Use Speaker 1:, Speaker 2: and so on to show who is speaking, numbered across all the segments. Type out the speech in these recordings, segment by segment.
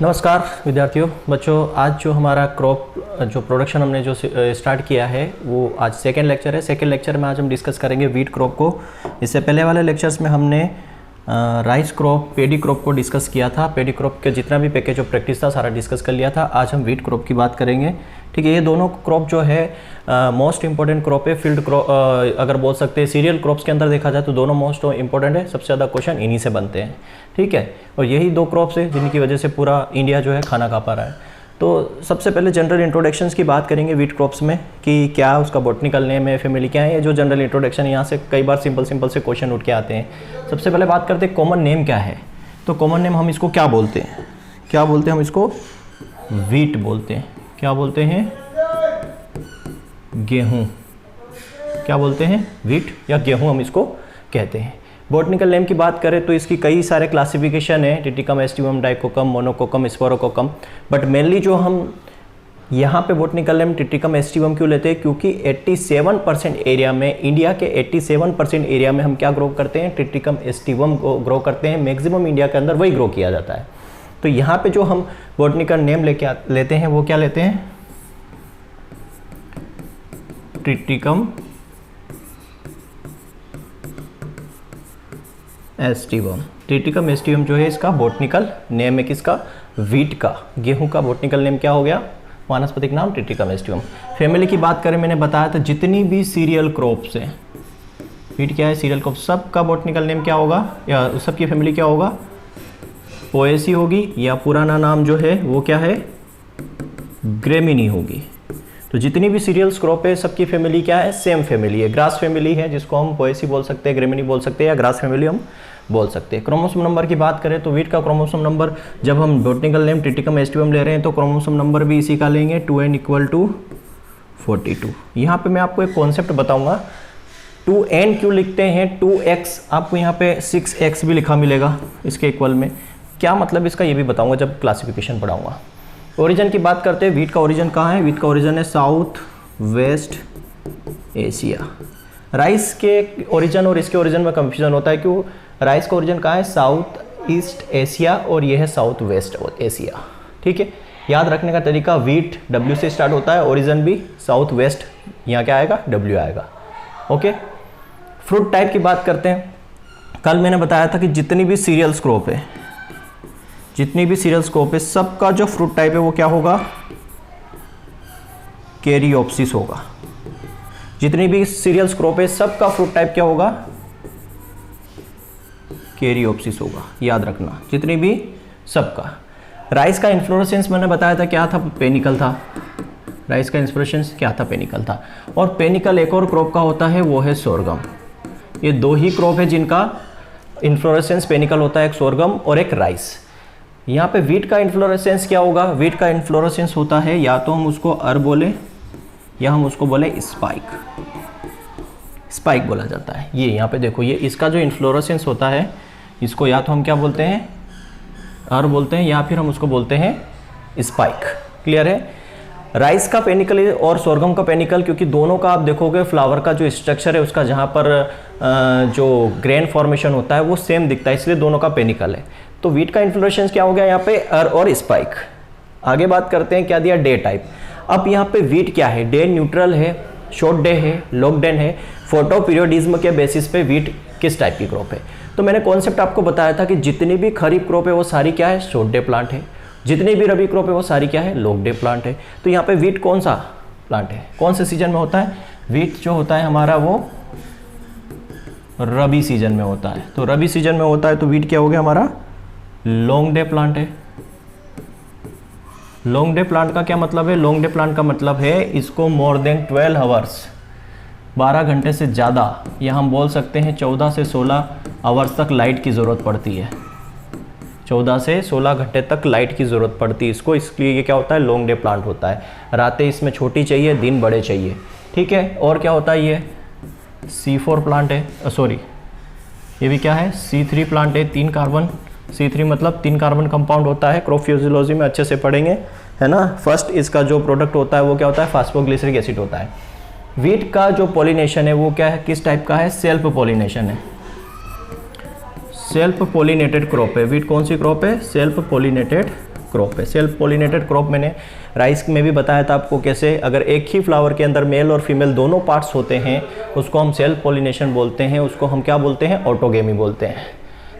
Speaker 1: नमस्कार विद्यार्थियों बच्चों, आज जो हमारा क्रॉप जो प्रोडक्शन हमने जो स्टार्ट किया है वो आज सेकेंड लेक्चर है। सेकेंड लेक्चर में आज हम डिस्कस करेंगे वीट क्रॉप को। इससे पहले वाले लेक्चर्स में हमने राइस क्रॉप, पेडी क्रॉप को डिस्कस किया था। पेडी क्रॉप के जितना भी पैकेज ऑफ प्रैक्टिस था सारा डिस्कस कर लिया था। आज हम वीट क्रॉप की बात करेंगे। ठीक है, ये दोनों क्रॉप जो है मोस्ट इंपॉर्टेंट क्रॉप है। फील्ड क्रॉप अगर बोल सकते हैं, सीरियल क्रॉप्स के अंदर देखा जाए तो दोनों मोस्ट इंपॉर्टेंट है। सबसे ज़्यादा क्वेश्चन इन्हीं से बनते हैं। ठीक है, और यही दो क्रॉप्स है जिनकी वजह से पूरा इंडिया जो है खाना खा पा रहा है। तो सबसे पहले जनरल इंट्रोडक्शंस की बात करेंगे वीट क्रॉप्स में कि क्या उसका बॉटनिकल नेम है, फैमिली क्या है। ये जो जनरल इंट्रोडक्शन, यहाँ से कई बार सिंपल से क्वेश्चन उठ के आते हैं। सबसे पहले बात करते हैं कॉमन नेम क्या है। तो कॉमन नेम हम इसको क्या बोलते हैं? क्या बोलते हैं हम इसको? वीट बोलते हैं। क्या बोलते हैं? गेहूँ। क्या बोलते हैं? वीट या गेहूँ हम इसको कहते हैं। बॉटनिकल नेम की बात करें तो इसकी कई सारे क्लासिफिकेशन है, Triticum, aestivum, dicoccum, monococcum, sphaerococcum. But mainly जो हम यहाँ पे बॉटनिकल नेम टिटिकम, एस्टिवम क्यों लेते हैं? क्योंकि 87% एरिया में, इंडिया के 87% एरिया में हम क्या ग्रो करते हैं? टिटिकम, एस्टिवम को ग्रो करते हैं। मैक्सिमम इंडिया के अंदर वही ग्रो किया जाता है। तो यहाँ पे जो हम बॉटनिकल नेम लेते हैं वो क्या लेते हैं? Triticum aestivum. टिटिकम एस्टिवम जो है इसका बॉटनिकल नेम है किसका? वीट का। गेहूं का बॉटनिकल नेम क्या हो गया? वानस्पतिक नाम टिटिकम एस्टिवम। फैमिली की बात करें, मैंने बताया था जितनी भी सीरियल क्रॉप्स हैं, वीट क्या है? Cereal crop. सब का बॉटनिकल नेम क्या होगा या सबकी फैमिली क्या होगा? पोएसी होगी, या पुराना नाम जो है वो क्या है? ग्रेमिनी होगी। तो जितनी भी सीरियल्स क्रॉप है सबकी फैमिली क्या है? सेम फैमिली है। ग्रास फैमिली है जिसको हम पोएसी बोल सकते हैं, ग्रेमिनी बोल सकते हैं, या ग्रास फैमिली हम बोल सकते हैं। क्रोमोसोम नंबर की बात करें तो वीट का क्रोमोसोम नंबर, जब हम बॉटनिकल नेम टिटिकम एस्टिवम ले रहे हैं तो क्रोमोसोम नंबर भी इसी का लेंगे, 2n = 42। यहाँ पे मैं आपको एक कॉन्सेप्ट बताऊंगा। 2n क्यों लिखते हैं? 2x आपको यहाँ पे 6x भी लिखा मिलेगा इसके इक्वल में। क्या मतलब इसका ये भी बताऊंगा जब क्लासिफिकेशन पढ़ाऊंगा। ओरिजिन की बात करते हैं, वीट का ओरिजिन कहाँ है? वीट का ओरिजिन है साउथ वेस्ट एशिया। राइस के ओरिजिन और इसके ओरिजिन में कंफ्यूजन होता है। क्यों? राइस का ओरिजिन कहाँ है? साउथ ईस्ट एशिया, और ये है साउथ वेस्ट एशिया। ठीक है, याद रखने का तरीका, वीट W से स्टार्ट होता है, ओरिजिन भी साउथ वेस्ट, यहाँ क्या आएगा? W आएगा। ओके, फ्रूट टाइप की बात करते हैं। कल मैंने बताया था कि जितनी भी सीरियल्स क्रॉप है, जितनी भी सीरियल स्कोप है, सबका जो फ्रूट टाइप है वो क्या होगा? कैरियोप्सिस होगा। जितनी भी सीरियल क्रॉप है सबका फ्रूट टाइप क्या होगा? कैरियोप्सिस होगा। याद रखना, जितनी भी सबका। राइस का इन्फ्लोरेसेंस मैंने बताया था क्या था? पेनिकल था। राइस का इन्फ्लोरेसेंस क्या था? पेनिकल था। और पेनिकल एक और क्रॉप का होता है, वो है सोरगम। ये दो ही क्रॉप है जिनका इन्फ्लोरेसेंस पेनिकल होता है, एक सोरगम और एक राइस। यहाँ पे वीट का इन्फ्लोरेसेंस क्या होगा? वीट का इन्फ्लोरेसेंस होता है, या तो हम उसको अर बोले या हम उसको बोले स्पाइक। स्पाइक बोला जाता है। ये यहाँ पे देखो, ये इसका जो इन्फ्लोरेसेंस होता है इसको या तो हम क्या बोलते हैं? अर बोलते हैं, या फिर हम उसको बोलते हैं स्पाइक। क्लियर है? राइस का पेनिकल और सोरगम का पेनिकल, क्योंकि दोनों का आप देखोगे फ्लावर का जो स्ट्रक्चर है उसका, जहाँ पर जो ग्रेन फॉर्मेशन होता है वो सेम दिखता है, इसलिए दोनों का पेनिकल है। तो वीट का इन्फ्लोरेसेंस क्या हो गया यहाँ पे? अर और स्पाइक। आगे बात करते हैं, क्या दिया? Day type. अब यहाँ पे वीट क्या है? डे न्यूट्रल है, शॉर्ट डे है, लॉन्ग डे है। फोटो पीरियोडिज्म के बेसिस पे वीट किस टाइप की क्रॉप है? तो मैंने कॉन्सेप्ट आपको बताया था कि जितनी भी खरीफ क्रॉप है वो सारी क्या है? शॉर्ट डे प्लांट है। जितनी भी रबी क्रॉप है वो सारी क्या है? लॉन्ग डे प्लांट है। तो यहाँ पे वीट कौन सा प्लांट है? कौन से सीजन में होता है? वीट जो होता है हमारा वो रबी सीजन में होता है। तो रबी सीजन में होता है तो वीट क्या हो गया हमारा? लॉन्ग डे प्लांट है। लॉन्ग डे प्लांट का क्या मतलब है? लॉन्ग डे प्लांट का मतलब है इसको मोर देन 12 आवर्स, 12 घंटे से ज़्यादा, या हम बोल सकते हैं 14 से 16 आवर्स तक लाइट की ज़रूरत पड़ती है। 14 से 16 घंटे तक लाइट की ज़रूरत पड़ती है इसको, इसलिए ये क्या होता है? लॉन्ग डे प्लांट होता है। रातें इसमें छोटी चाहिए, दिन बड़े चाहिए। ठीक है, और क्या होता है? ये C4 प्लांट है, सॉरी ये भी क्या है? C3 प्लांट है। 3 कार्बन, C3 मतलब 3 कार्बन कंपाउंड होता है। क्रॉप फिजियोलॉजी में अच्छे से पढ़ेंगे, है ना। फर्स्ट इसका जो प्रोडक्ट होता है वो क्या होता है? फास्फोग्लिसरिक एसिड होता है। वीट का जो पॉलिनेशन है वो क्या है? किस टाइप का है? सेल्फ पॉलिनेशन है। सेल्फ पॉलिनेटेड क्रॉप है। वीट कौन सी क्रॉप है? सेल्फ पॉलिनेटेड क्रॉप है। सेल्फ पॉलिनेटेड क्रॉप मैंने राइस में भी बताया था आपको कैसे, अगर एक ही फ्लावर के अंदर मेल और फीमेल दोनों पार्ट्स होते हैं उसको हम सेल्फ पॉलिनेशन बोलते हैं, उसको हम क्या बोलते हैं, ऑटोगेमी बोलते हैं।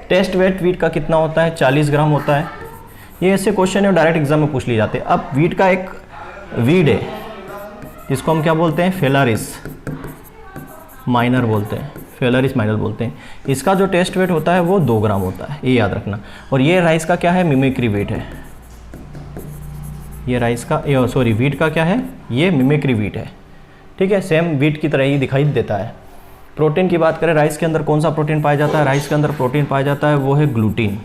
Speaker 1: टेस्ट वेट वीट का कितना होता है, 40 ग्राम होता है। ये ऐसे क्वेश्चन है डायरेक्ट एग्जाम में पूछ लिए जाते हैं। अब वीट का एक वीड है, इसको हम क्या बोलते हैं, फेलारिस माइनर बोलते हैं, फेलारिस माइनर बोलते हैं। इसका जो टेस्ट वेट होता है वो 2 ग्राम होता है, ये याद रखना। और ये राइस का क्या है, मिमिक्री वीट है। ये राइस का सॉरी वीट का क्या है, ये मिमिक्री वीट है, ठीक है, सेम वीट की तरह ही दिखाई देता है। प्रोटीन की बात करें, राइस के अंदर कौन सा प्रोटीन पाया जाता है, राइस के अंदर प्रोटीन पाया जाता है वो है ग्लूटीन।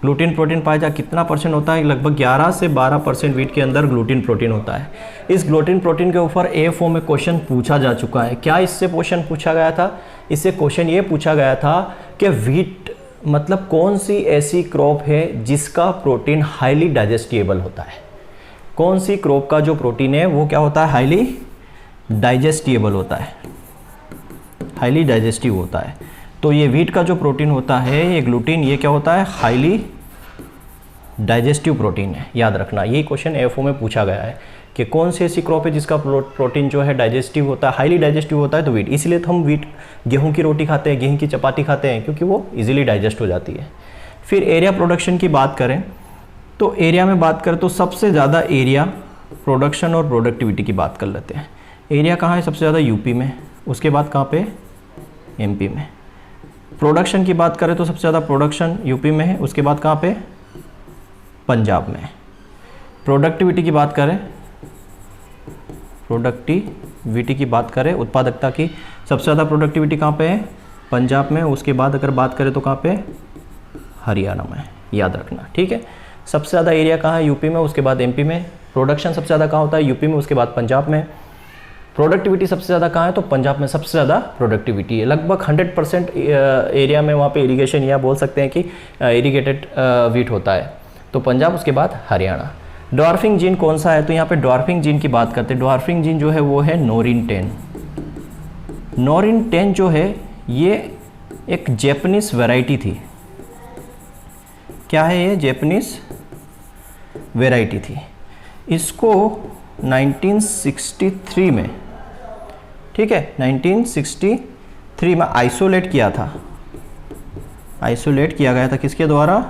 Speaker 1: ग्लूटीन प्रोटीन पाया जाता कितना परसेंट होता है, लगभग 11 से 12% वीट के अंदर ग्लूटीन प्रोटीन होता है। इस ग्लूटीन प्रोटीन के ऊपर AFO में क्वेश्चन पूछा जा चुका है। क्या इससे क्वेश्चन पूछा गया था, इससे क्वेश्चन ये पूछा गया था कि वीट मतलब कौन सी ऐसी क्रॉप है जिसका प्रोटीन हाईली डाइजेस्टेबल होता है। कौन सी क्रॉप का जो प्रोटीन है वो क्या होता है, हाईली डाइजेस्टेबल होता है, हाईली डाइजेस्टिव होता है। तो ये वीट का जो प्रोटीन होता है, ये ग्लूटीन, ये क्या होता है, हाईली डाइजेस्टिव प्रोटीन है। याद रखना, यही क्वेश्चन AFO में पूछा गया है कि कौन सी ऐसी क्रॉप है जिसका प्रोटीन जो है डाइजेस्टिव होता है, हाईली डाइजेस्टिव होता है, तो वीट। इसलिए तो हम वीट गेहूं की रोटी खाते हैं, गेहूं की चपाती खाते हैं, क्योंकि वो इजीली डाइजेस्ट हो जाती है। फिर एरिया प्रोडक्शन की बात करें तो एरिया में बात करें तो सबसे ज़्यादा एरिया प्रोडक्शन और प्रोडक्टिविटी की बात कर लेते हैं। एरिया कहाँ है, सबसे ज़्यादा यूपी में, उसके बाद कहाँ पे, MP में। प्रोडक्शन की बात करें तो सबसे ज़्यादा प्रोडक्शन यूपी में है, उसके बाद कहाँ पे, पंजाब में। प्रोडक्टिविटी की बात करें, प्रोडक्टिविटी की बात करें, उत्पादकता की, सबसे ज़्यादा प्रोडक्टिविटी कहाँ पे है, पंजाब में। उसके बाद अगर बात करें तो कहाँ पे, हरियाणा में। याद रखना, ठीक है। सबसे ज़्यादा एरिया कहाँ है, यूपी में, उसके बाद MP में। प्रोडक्शन सबसे ज़्यादा कहाँ होता है, यूपी में, उसके बाद पंजाब में। प्रोडक्टिविटी सबसे ज़्यादा कहाँ है, तो पंजाब में सबसे ज़्यादा प्रोडक्टिविटी है। लगभग 100% एरिया में वहाँ पे इरिगेशन या बोल सकते हैं कि इरिगेटेड वीट होता है, तो पंजाब, उसके बाद हरियाणा। ड्वार्फिंग जीन कौन सा है, तो यहाँ पे ड्वार्फिंग जीन की बात करते हैं। ड्वार्फिंग जीन जो है वो है नोरिन 10। नोरिन 10 जो है ये एक जैपनीज वैरायटी थी। क्या है ये, जैपनीज वैरायटी थी। इसको 1963 में, ठीक है, 1963 में आइसोलेट किया था। आइसोलेट किया गया था किसके द्वारा,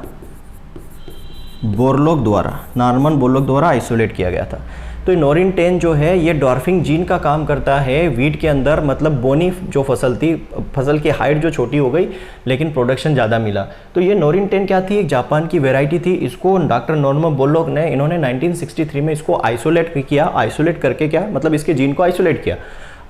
Speaker 1: बोरलॉग द्वारा, नॉर्मन बोरलॉग द्वारा आइसोलेट किया गया था। तो नोरिन 10 जो है ये डॉर्फिंग जीन का काम करता है वीट के अंदर। मतलब बोनी जो फसल थी, फसल की हाइट जो छोटी हो गई लेकिन प्रोडक्शन ज़्यादा मिला। तो ये नोरिन 10 क्या थी, एक जापान की वैरायटी थी। इसको डॉक्टर नॉर्मन बोरलॉग ने, इन्होंने 1963 में इसको आइसोलेट किया। आइसोलेट करके क्या मतलब, इसके जीन को आइसोलेट किया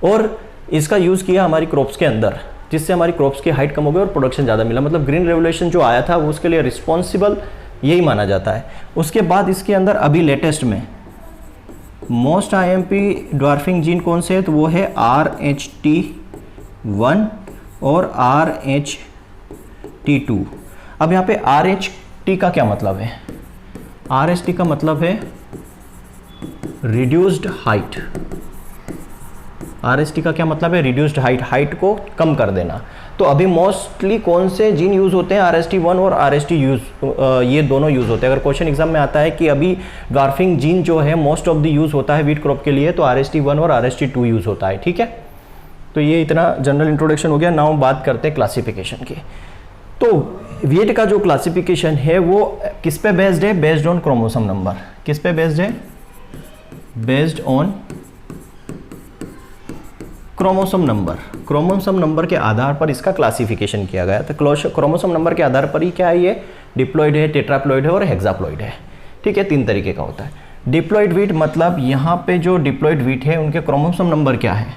Speaker 1: और इसका यूज़ किया हमारी क्रॉप्स के अंदर, जिससे हमारी क्रॉप्स की हाइट कम हो गई और प्रोडक्शन ज़्यादा मिला। मतलब ग्रीन रेवोल्यूशन जो आया था वो उसके लिए रिस्पॉन्सिबल यही माना जाता है। उसके बाद इसके अंदर अभी लेटेस्ट में मोस्ट IMP ड्वार्फिंग जीन कौन से है, तो वो है RH1 और RH2। अब यहाँ पे RH का क्या मतलब है, RH का मतलब है रिड्यूस्ड हाइट। RH का क्या मतलब है, रिड्यूस्ड हाइट, हाइट को कम कर देना। तो अभी मोस्टली कौन से जीन यूज़ होते हैं, RH1 और RH यूज़, ये दोनों यूज़ होते हैं। अगर क्वेश्चन एग्जाम में आता है कि अभी ड्वार्फिंग जीन जो है मोस्ट ऑफ द यूज़ होता है वीट क्रॉप के लिए, तो RH1 और RH2 यूज़ होता है, ठीक है। तो ये इतना जनरल इंट्रोडक्शन हो गया। नाउ बात करते हैं क्लासिफिकेशन की। तो वीट का जो क्लासिफिकेशन है वो किस पे बेस्ड है, बेस्ड ऑन क्रोमोसोम नंबर। किस पे बेस्ड है, based on chromosome number. Chromosome number के आधार पर इसका क्लासिफिकेशन किया गया। तो क्रोमोसोम नंबर के आधार पर ही क्या है, ये डिप्लॉइड है, टेट्राप्लॉइड है और हेक्साप्लॉइड है, ठीक है। 3 तरीके का होता है। डिप्लॉइड वीट मतलब यहाँ पे जो डिप्लॉइड वीट है उनके क्रोमोसोम नंबर क्या है,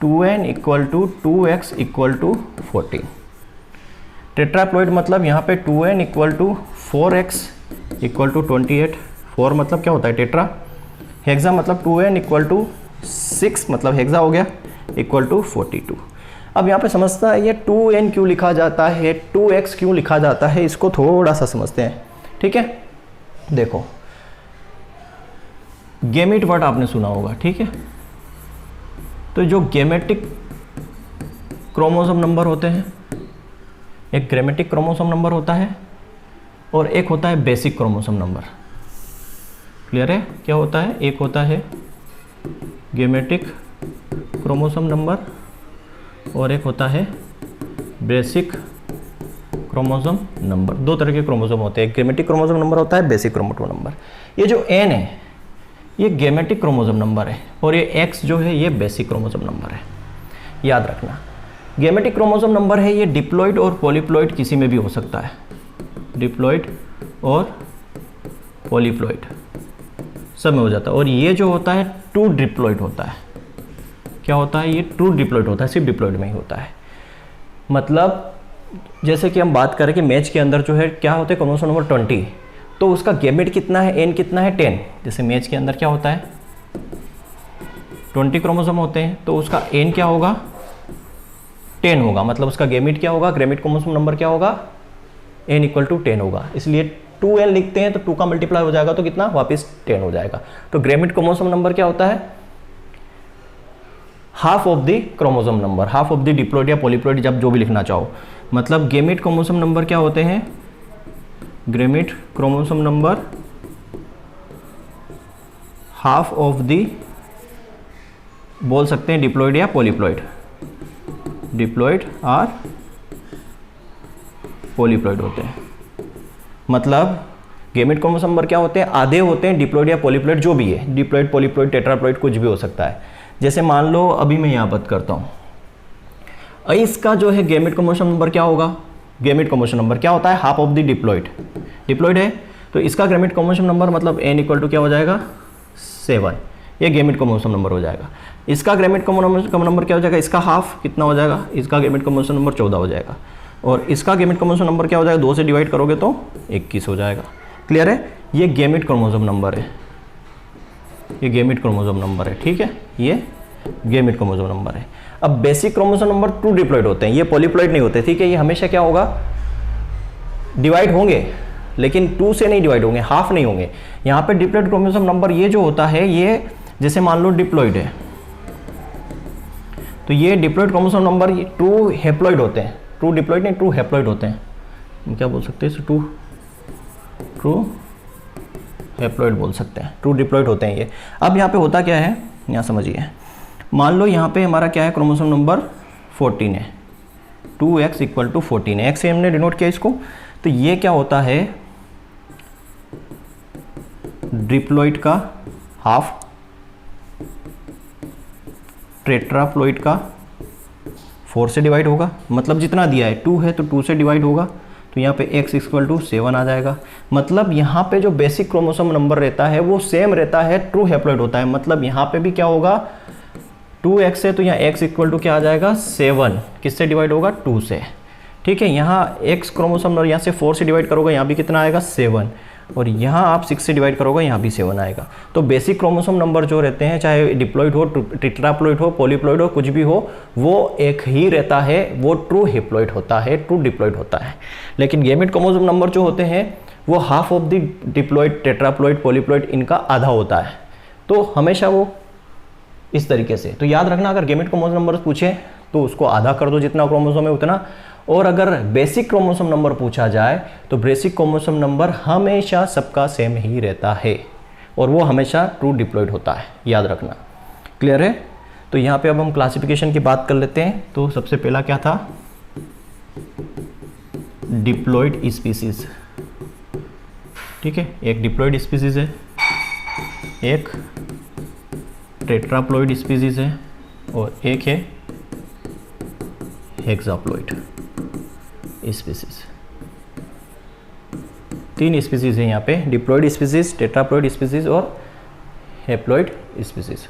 Speaker 1: 2n = 2x = 14। टेट्राप्लॉइड मतलब यहाँ पे 2n = 4x = 28। 4 मतलब क्या होता है, टेट्रा। हेक्सा मतलब 2n = 6 मतलब हेक्सा हो गया, = 42। अब यहाँ पे समझता है ये 2n क्यों लिखा जाता है, 2x क्यों लिखा जाता है, इसको थोड़ा सा समझते हैं, ठीक है। देखो गैमेट वर्ड आपने सुना होगा, ठीक है। तो जो गैमेटिक क्रोमोसोम नंबर होते हैं, एक ग्रामेटिक क्रोमोसोम नंबर होता है और एक होता है बेसिक क्रोमोसोम नंबर। क्लियर है? क्या होता है? एक होता है गेमेटिक क्रोमोसोम नंबर और एक होता है बेसिक क्रोमोसोम नंबर। दो तरह के क्रोमोसोम होते हैं, गेमेटिक क्रोमोसोम नंबर होता है, बेसिक क्रोमोसोम नंबर। ये जो एन है ये गेमेटिक क्रोमोसोम नंबर है और ये एक्स जो है ये बेसिक क्रोमोसोम नंबर है। याद रखना, गेमेटिक क्रोमोसोम नंबर है ये डिप्लॉइड और पॉलीप्लॉइड किसी में भी हो सकता है, डिप्लॉइड और पॉलीप्लॉइड सब में हो जाता है। और ये जो होता है टू डिप्लॉइड होता है। क्या होता है? ये टू डिप्लॉइड होता है, सिर्फ डिप्लॉइड में ही होता है। मतलब जैसे कि हम बात करें कि मैच के अंदर जो है क्या होता है क्रोमोसोम नंबर 20, तो उसका गेमेट कितना है, एन कितना है, 10। जैसे मैच के अंदर क्या होता है 20 क्रोमोसोम होते हैं, तो उसका एन क्या होगा 10 होगा। मतलब उसका गेमेट क्या होगा, गेमेट क्रोमोसोम नंबर क्या होगा, एन इक्वल टू 10 होगा। इसलिए 2n लिखते हैं तो 2 का मल्टीप्लाई हो जाएगा तो कितना, वापस 10 हो जाएगा। तो गेमेट क्रोमोसोम नंबर क्या होता है, half of the chromosome number, half of the diploid या पॉलीप्लॉइड, जब जो भी लिखना चाहो। मतलब गेमेट क्रोमोसोम नंबर क्या होते हैं, gamete chromosome number half of the, बोल सकते हैं डिप्लॉइड या पॉलीप्लॉइड, डिप्लॉइड और पॉलीप्लॉइड होते हैं। मतलब गेमेट क्रोमोसोम नंबर क्या होते हैं, आधे होते हैं, डिप्लॉइड या पॉलीप्लॉइड जो भी है, डिप्लॉइड पॉलीप्लॉइड टेट्राप्लॉइड कुछ भी हो सकता है। जैसे मान लो अभी मैं यहाँ बात करता हूँ, इसका जो है गेमेट क्रोमोसोम नंबर क्या होगा, गेमेट क्रोमोसोम नंबर क्या होता है, half of the diploid, diploid है तो इसका गेमेट क्रोमोसोम नंबर मतलब n इक्वल टू क्या हो जाएगा 7, ये गेमेट क्रोमोसोम नंबर हो जाएगा। इसका गेमेट क्रोमोसोम नंबर क्या हो जाएगा, इसका हाफ कितना हो जाएगा, इसका गेमेट क्रोमोसोम नंबर 14 हो जाएगा। और इसका गेमेट क्रोमोसोम नंबर क्या हो जाएगा, 2 से डिवाइड करोगे तो 21 हो जाएगा। क्लियर है? ये गेमेट क्रोमोसोम नंबर है, ये गेमेट क्रोमोसोम नंबर है। ठीक है, ये गेमेट क्रोमोसोम नंबर है। अब बेसिक क्रोमोसोम नंबर 2 डिप्लॉइड होते हैं, ये पॉलीप्लॉइड नहीं होते। ठीक है, ये हमेशा क्या होगा, डिवाइड होंगे लेकिन 2 से नहीं डिवाइड होंगे, हाफ नहीं होंगे। यहाँ पे डिप्लॉइड क्रोमोसोम नंबर ये जो होता है, ये जैसे मान लो डिप्लॉइड है तो ये डिप्लॉइड क्रोमोसोम नंबर 2 हेप्लॉइड होते हैं, 2 डिप्लॉइड नहीं 2 हेप्लॉइड होते हैं। क्या बोल सकते हैं इसे, 2 हेप्लॉइड बोल सकते हैं, 2 डिप्लॉइड होते हैं ये। अब यहाँ पे होता क्या है, यहाँ समझिए, मान लो यहाँ पे हमारा क्या है, क्रोमोसोम नंबर 14 है, 2x इक्वल टू 14 है, x से हमने डिनोट किया इसको। तो ये क्या होता है, डिप्लॉइड का हाफ, टेट्राप्लॉइड का 4 से डिवाइड होगा। मतलब जितना दिया है 2 है तो 2 से डिवाइड होगा, तो यहाँ पे x इक्वल टू 7 आ जाएगा। मतलब यहाँ पे जो बेसिक क्रोमोसोम नंबर रहता है वो सेम रहता है, ट्रू हेप्लॉइड होता है। मतलब यहाँ पे भी क्या होगा, 2x है तो यहाँ x इक्वल टू क्या आ जाएगा 7, किससे डिवाइड होगा 2 से। ठीक है, यहाँ x क्रोमोसोम नंबर यहाँ से 4 से डिवाइड करोगे, यहाँ भी कितना आएगा 7, और यहाँ आप 6 से डिवाइड करोगे, यहाँ भी 7 आएगा। तो बेसिक क्रोमोसोम नंबर जो रहते हैं, चाहे डिप्लॉइड हो, टेट्राप्लॉइड हो, पॉलीप्लॉइड हो, कुछ भी हो, वो एक ही रहता है, वो ट्रू हेप्लॉइड होता है, ट्रू डिप्लॉइड होता है। लेकिन गेमेट क्रोमोसोम नंबर जो होते हैं वो half of the diploid, tetraploid, polyploid इनका आधा होता है। तो हमेशा वो इस तरीके से, तो याद रखना, अगर गेमेट क्रोमोसोम नंबर पूछे तो उसको आधा कर दो, जितना क्रोमोसोम है उतना। और अगर बेसिक क्रोमोसोम नंबर पूछा जाए तो बेसिक क्रोमोसोम नंबर हमेशा सबका सेम ही रहता है और वो हमेशा ट्रू डिप्लॉइड होता है, याद रखना। क्लियर है? तो यहाँ पे अब हम क्लासिफिकेशन की बात कर लेते हैं। तो सबसे पहला क्या था, डिप्लॉइड स्पीसीज। ठीक है, एक डिप्लॉइड स्पीसीज है, एक टेट्राप्लॉइड स्पीसीज है और एक है हेक्साप्लॉइड स्पीसीज। 3 स्पीसीज है यहाँ पे, डिप्लॉइड स्पीसीज, टेट्राप्लॉइड स्पीसीज और हेप्लॉइड स्पीसीज।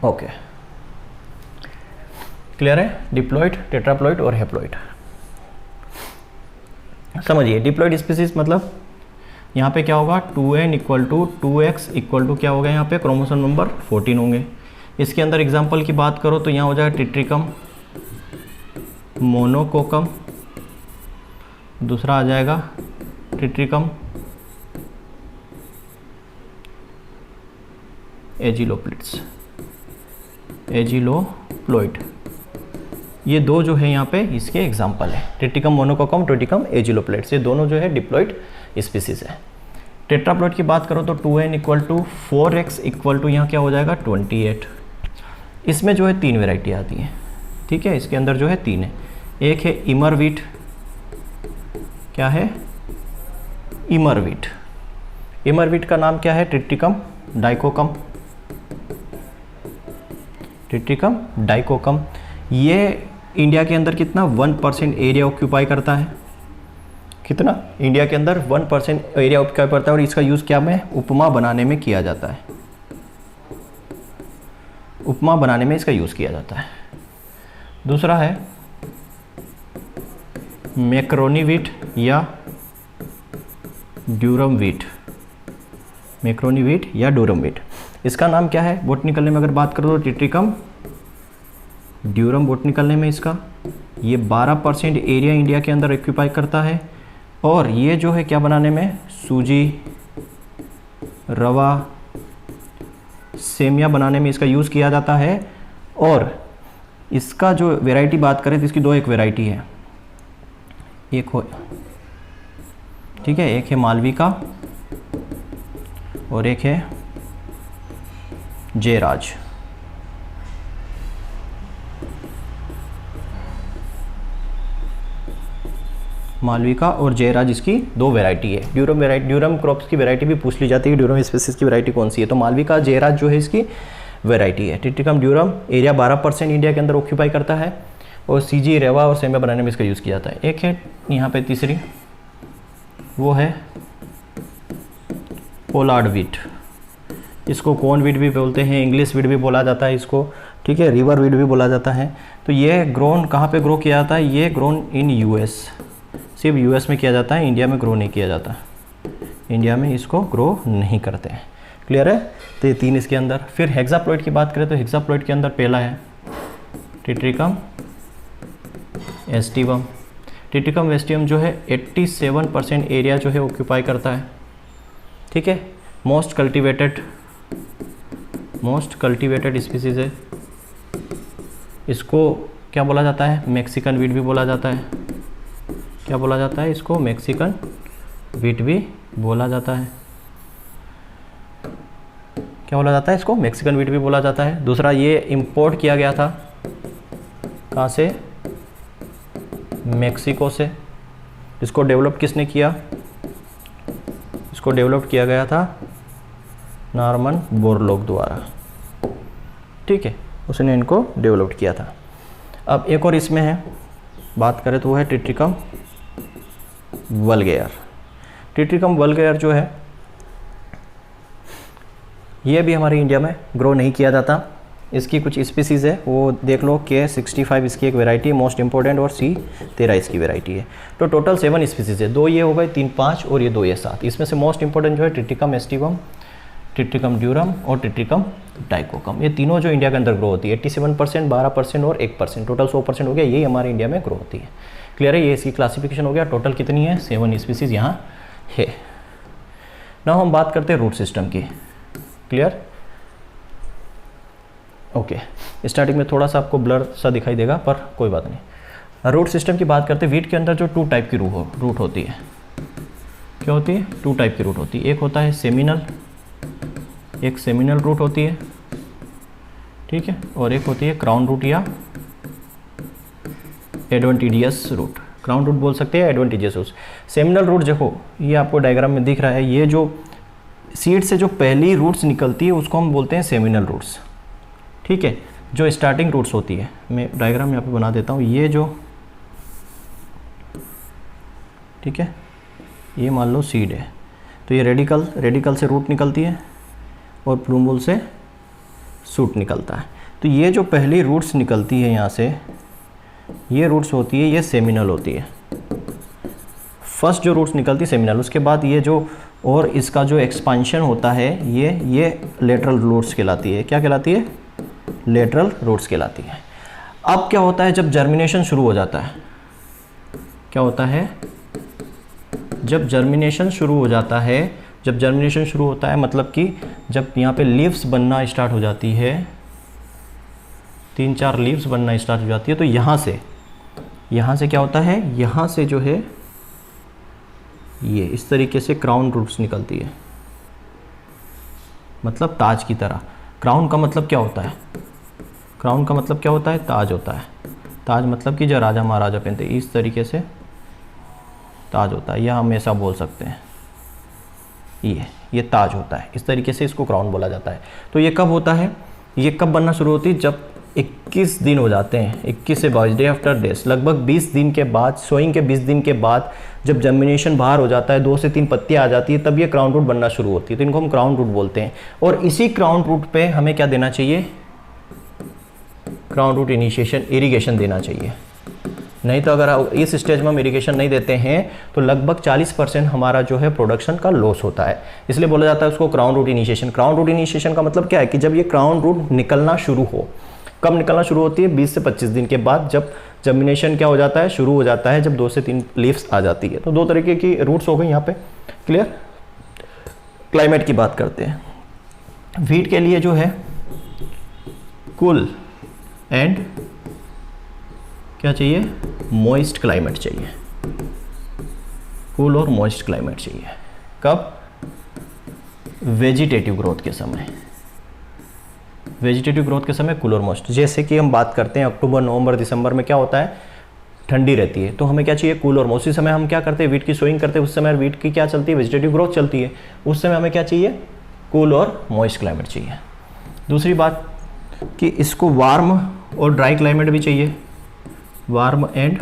Speaker 1: ओके, क्लियर है? डिप्लॉइड, टेट्राप्लॉइड और हेप्लॉइड। समझिए, डिप्लॉइड स्पीसीज मतलब यहाँ पे क्या होगा, 2n equal to 2x equal to क्या होगा, यहाँ पे क्रोमोसोम नंबर 14 होंगे। इसके अंदर एग्जाम्पल की बात करो तो यहाँ हो जाएगा टिट्रिकम, मोनोकोकम, दूसरा आ जाएगा टिट्रिकम एजिलोप्लिट्स, एजिलोप्लॉइड। ये दो जो है यहाँ पे इसके एग्जाम्पल है, ट्रिटिकम मोनोकोकम, ट्रिटिकम एजिलोप्लेट्स, ये दोनों जो है डिप्लॉइड स्पीसीज है। टेट्राप्लॉइड की बात करो तो 2n equal to 4x equal to यहाँ क्या हो जाएगा 28। इसमें जो है 3 वेराइटी आती है, ठीक है, इसके अंदर जो है 3 है। एक है इमरवीट, क्या है इमरवीट, इमरवीट का नाम क्या है ट्रिटिकम डाइकोकम, ट्रिटिकम डाइकोकम। ये इंडिया के अंदर कितना 1% एरिया ऑक्यूपाई करता है, कितना इंडिया के अंदर 1% एरिया ऑक्यूपाई करता है, और इसका यूज़ क्या में उपमा बनाने में किया जाता है, उपमा बनाने में इसका यूज़ किया जाता है। दूसरा है मैक्रोनी वीट या ड्यूरम वीट, मैक्रोनी वीट या ड्यूरम वीट। इसका नाम क्या है बोटनिकल नेम अगर बात करो तो ट्रिटिकम ड्यूरम बोटनिकल नेम है इसका। ये 12% एरिया इंडिया के अंदर ऑक्यूपाई करता है, और ये जो है क्या बनाने में सूजी, रवा, सेमिया बनाने में इसका यूज़ किया जाता है। और इसका जो वैरायटी बात करें तो इसकी दो एक वैरायटी है, एक हो ठीक है, एक है मालवी का और एक है जयराज। मालविका और जयराज इसकी दो वैरायटी है। ड्यूरम क्रॉप्स की वैरायटी भी पूछ ली जाती है, ड्यूरम स्पीसीज की वैरायटी कौन सी है, तो मालविका जयराज जो है इसकी वैरायटी है। ट्रिटिकम ड्यूरम एरिया 12% इंडिया के अंदर ऑक्यूपाई करता है, और सीजी, रेवा और सेमिया बनाने में इसका यूज़ किया जाता है। एक है यहाँ पे तीसरी, वो है पोलार्ड वीट, इसको कॉर्न वीट भी बोलते हैं, इंग्लिश वीट भी बोला जाता है इसको, ठीक है, रिवर वीट भी बोला जाता है। तो ये ग्रोन कहाँ पे ग्रो किया जाता है, ये ग्रोन इन यूएस, सिर्फ यूएस में किया जाता है, इंडिया में ग्रो नहीं किया जाता, इंडिया में इसको ग्रो नहीं करते हैं। क्लियर है, तो ये 3 इसके अंदर। फिर हेक्साप्लॉइड की बात करें तो हेक्साप्लॉइड के अंदर पहला है ट्रिटिकम एस्टिवम। ट्रिटिकम एस्टिवम जो है 87% एरिया जो है ऑक्यूपाई करता है, ठीक है, मोस्ट कल्टिवेटेड स्पीसीज है। इसको क्या बोला जाता है, मैक्सिकन वीट भी बोला जाता है। क्या बोला जाता है इसको, मैक्सिकन वीट भी बोला जाता है। क्या बोला जाता है इसको, मैक्सिकन वीट भी बोला जाता है। दूसरा, ये इंपोर्ट किया गया था कहाँ से, मैक्सिको से। इसको डेवलप किसने किया, इसको डेवलप किया गया था नॉर्मन बोरलॉग द्वारा, ठीक है, उसने इनको डेवलप किया था। अब एक और इसमें है बात करें तो वो है ट्रिटिकम वल्गेयर। ट्रिटिकम वल्गेयर जो है ये भी हमारे इंडिया में ग्रो नहीं किया जाता। इसकी कुछ स्पीसीज़ है वो देख लो, K65 इसकी एक वैरायटी मोस्ट इंपॉर्टेंट, और C13 इसकी वैरायटी है। तो टोटल 7 स्पीसीज़ है, 2 ये हो गए, 3 5 और ये 2 ये 7। इसमें से मोस्ट इंपॉर्टेंट जो है ट्रिटिकम एस्टिवम, ट्रिटिकम ड्यूरम और ट्रिटिकम डाइकोकम, ये तीनों जो इंडिया के अंदर ग्रो होती है। 87%, 12% और 1%, टोटल 100% हो गया, यही हमारे इंडिया में ग्रो होती है। क्लियर है, ये इसकी क्लासिफिकेशन हो गया। टोटल कितनी है, 7 स्पीसीज़ यहाँ है। नाउ हम बात करते हैं रूट सिस्टम की। Clear, okay. स्टार्टिंग में थोड़ा सा आपको ब्लर सा दिखाई देगा, पर कोई बात नहीं। रूट सिस्टम की बात करते हैं, वीट के अंदर जो 2 टाइप की रूट होती है। क्या होती है, 2 टाइप की रूट होती है। एक होता है सेमिनल, एक सेमिनल रूट होती है, ठीक है, और एक होती है क्राउन रूट या एडवेंटिजियस रूट। क्राउन रूट बोल सकते हैं, एडवेंटिजियस रूट। सेमिनल रूट देखो, ये आपको डायग्राम में दिख रहा है, ये जो सीड से जो पहली रूट्स निकलती है उसको हम बोलते हैं सेमिनल रूट्स, ठीक है, जो स्टार्टिंग रूट्स होती है। मैं डायग्राम यहाँ पे बना देता हूँ, ये जो, ठीक है, ये मान लो सीड है, तो ये रेडिकल से रूट निकलती है और प्लूमबुल से सूट निकलता है। तो ये जो पहली रूट्स निकलती है यहाँ से, ये रूट्स होती है, ये सेमिनल होती है। फर्स्ट जो रूट्स निकलती है सेमिनल, उसके बाद ये जो और इसका जो एक्सपांशन होता है ये लेटरल रूट्स कहलाती है। क्या कहलाती है, लेटरल रूट्स कहलाती है। अब क्या होता है, जब जर्मिनेशन शुरू हो जाता है, क्या होता है, जब जर्मिनेशन शुरू हो जाता है, जब जर्मिनेशन शुरू होता है मतलब कि जब यहाँ पे लीव्स बनना स्टार्ट हो जाती है, 3-4 लीव्स बनना स्टार्ट हो जाती है, तो यहाँ से यहाँ से क्या होता है, यहाँ से जो है ये इस तरीके से क्राउन रूट्स निकलती है, मतलब ताज की तरह। क्राउन का मतलब क्या होता है, क्राउन का मतलब क्या होता है, ताज होता है। ताज मतलब कि जो राजा महाराजा पहनते हैं, इस तरीके से ताज होता है, यह हमेशा बोल सकते हैं ये ताज होता है, इस तरीके से इसको क्राउन बोला जाता है। तो ये कब होता है, ये कब बनना शुरू होती है, जब 21 दिन हो जाते हैं, 21 से 22 डे आफ्टर डेज, लगभग 20 दिन के बाद, सोइंग के 20 दिन के बाद जब जर्मिनेशन बाहर हो जाता है, 2 से 3 पत्तियाँ आ जाती है, तब ये क्राउन रूट बनना शुरू होती है। तो इनको हम क्राउन रूट बोलते हैं। और इसी क्राउन रूट पे हमें क्या देना चाहिए, क्राउन रूट इनिशिएशन इरिगेशन देना चाहिए। नहीं तो अगर इस स्टेज में हम इरिगेशन नहीं देते हैं तो लगभग 40% हमारा जो है प्रोडक्शन का लॉस होता है। इसलिए बोला जाता है उसको crown root initiation. Crown root initiation का मतलब क्या है कि जब ये क्राउन रूट निकलना शुरू हो, कब निकलना शुरू होती है, 20 से 25 दिन के बाद, जब जर्मिनेशन क्या हो जाता है, शुरू हो जाता है, जब 2 से 3 लीव्स आ जाती है। तो 2 तरीके की रूट्स हो गई यहाँ पे, क्लियर। क्लाइमेट की बात करते हैं। वीट के लिए जो है कूल एंड क्या चाहिए, मॉइस्ट क्लाइमेट चाहिए, कूल और मॉइस्ट क्लाइमेट चाहिए। कब, वेजिटेटिव ग्रोथ के समय, वेजिटेटिव ग्रोथ के समय कूल और मॉइस्ट। जैसे कि हम बात करते हैं अक्टूबर नवंबर दिसंबर में क्या होता है, ठंडी रहती है, तो हमें क्या चाहिए, कूल और मॉइस्ट। उसी समय हम क्या करते हैं, वीट की सोइंग करते हैं, उस समय वीट की क्या चलती है, वेजिटेटिव ग्रोथ चलती है, उस समय हमें क्या चाहिए, कूल और मॉइस्ट क्लाइमेट चाहिए। दूसरी बात कि इसको वार्म और ड्राई क्लाइमेट भी चाहिए, वार्म एंड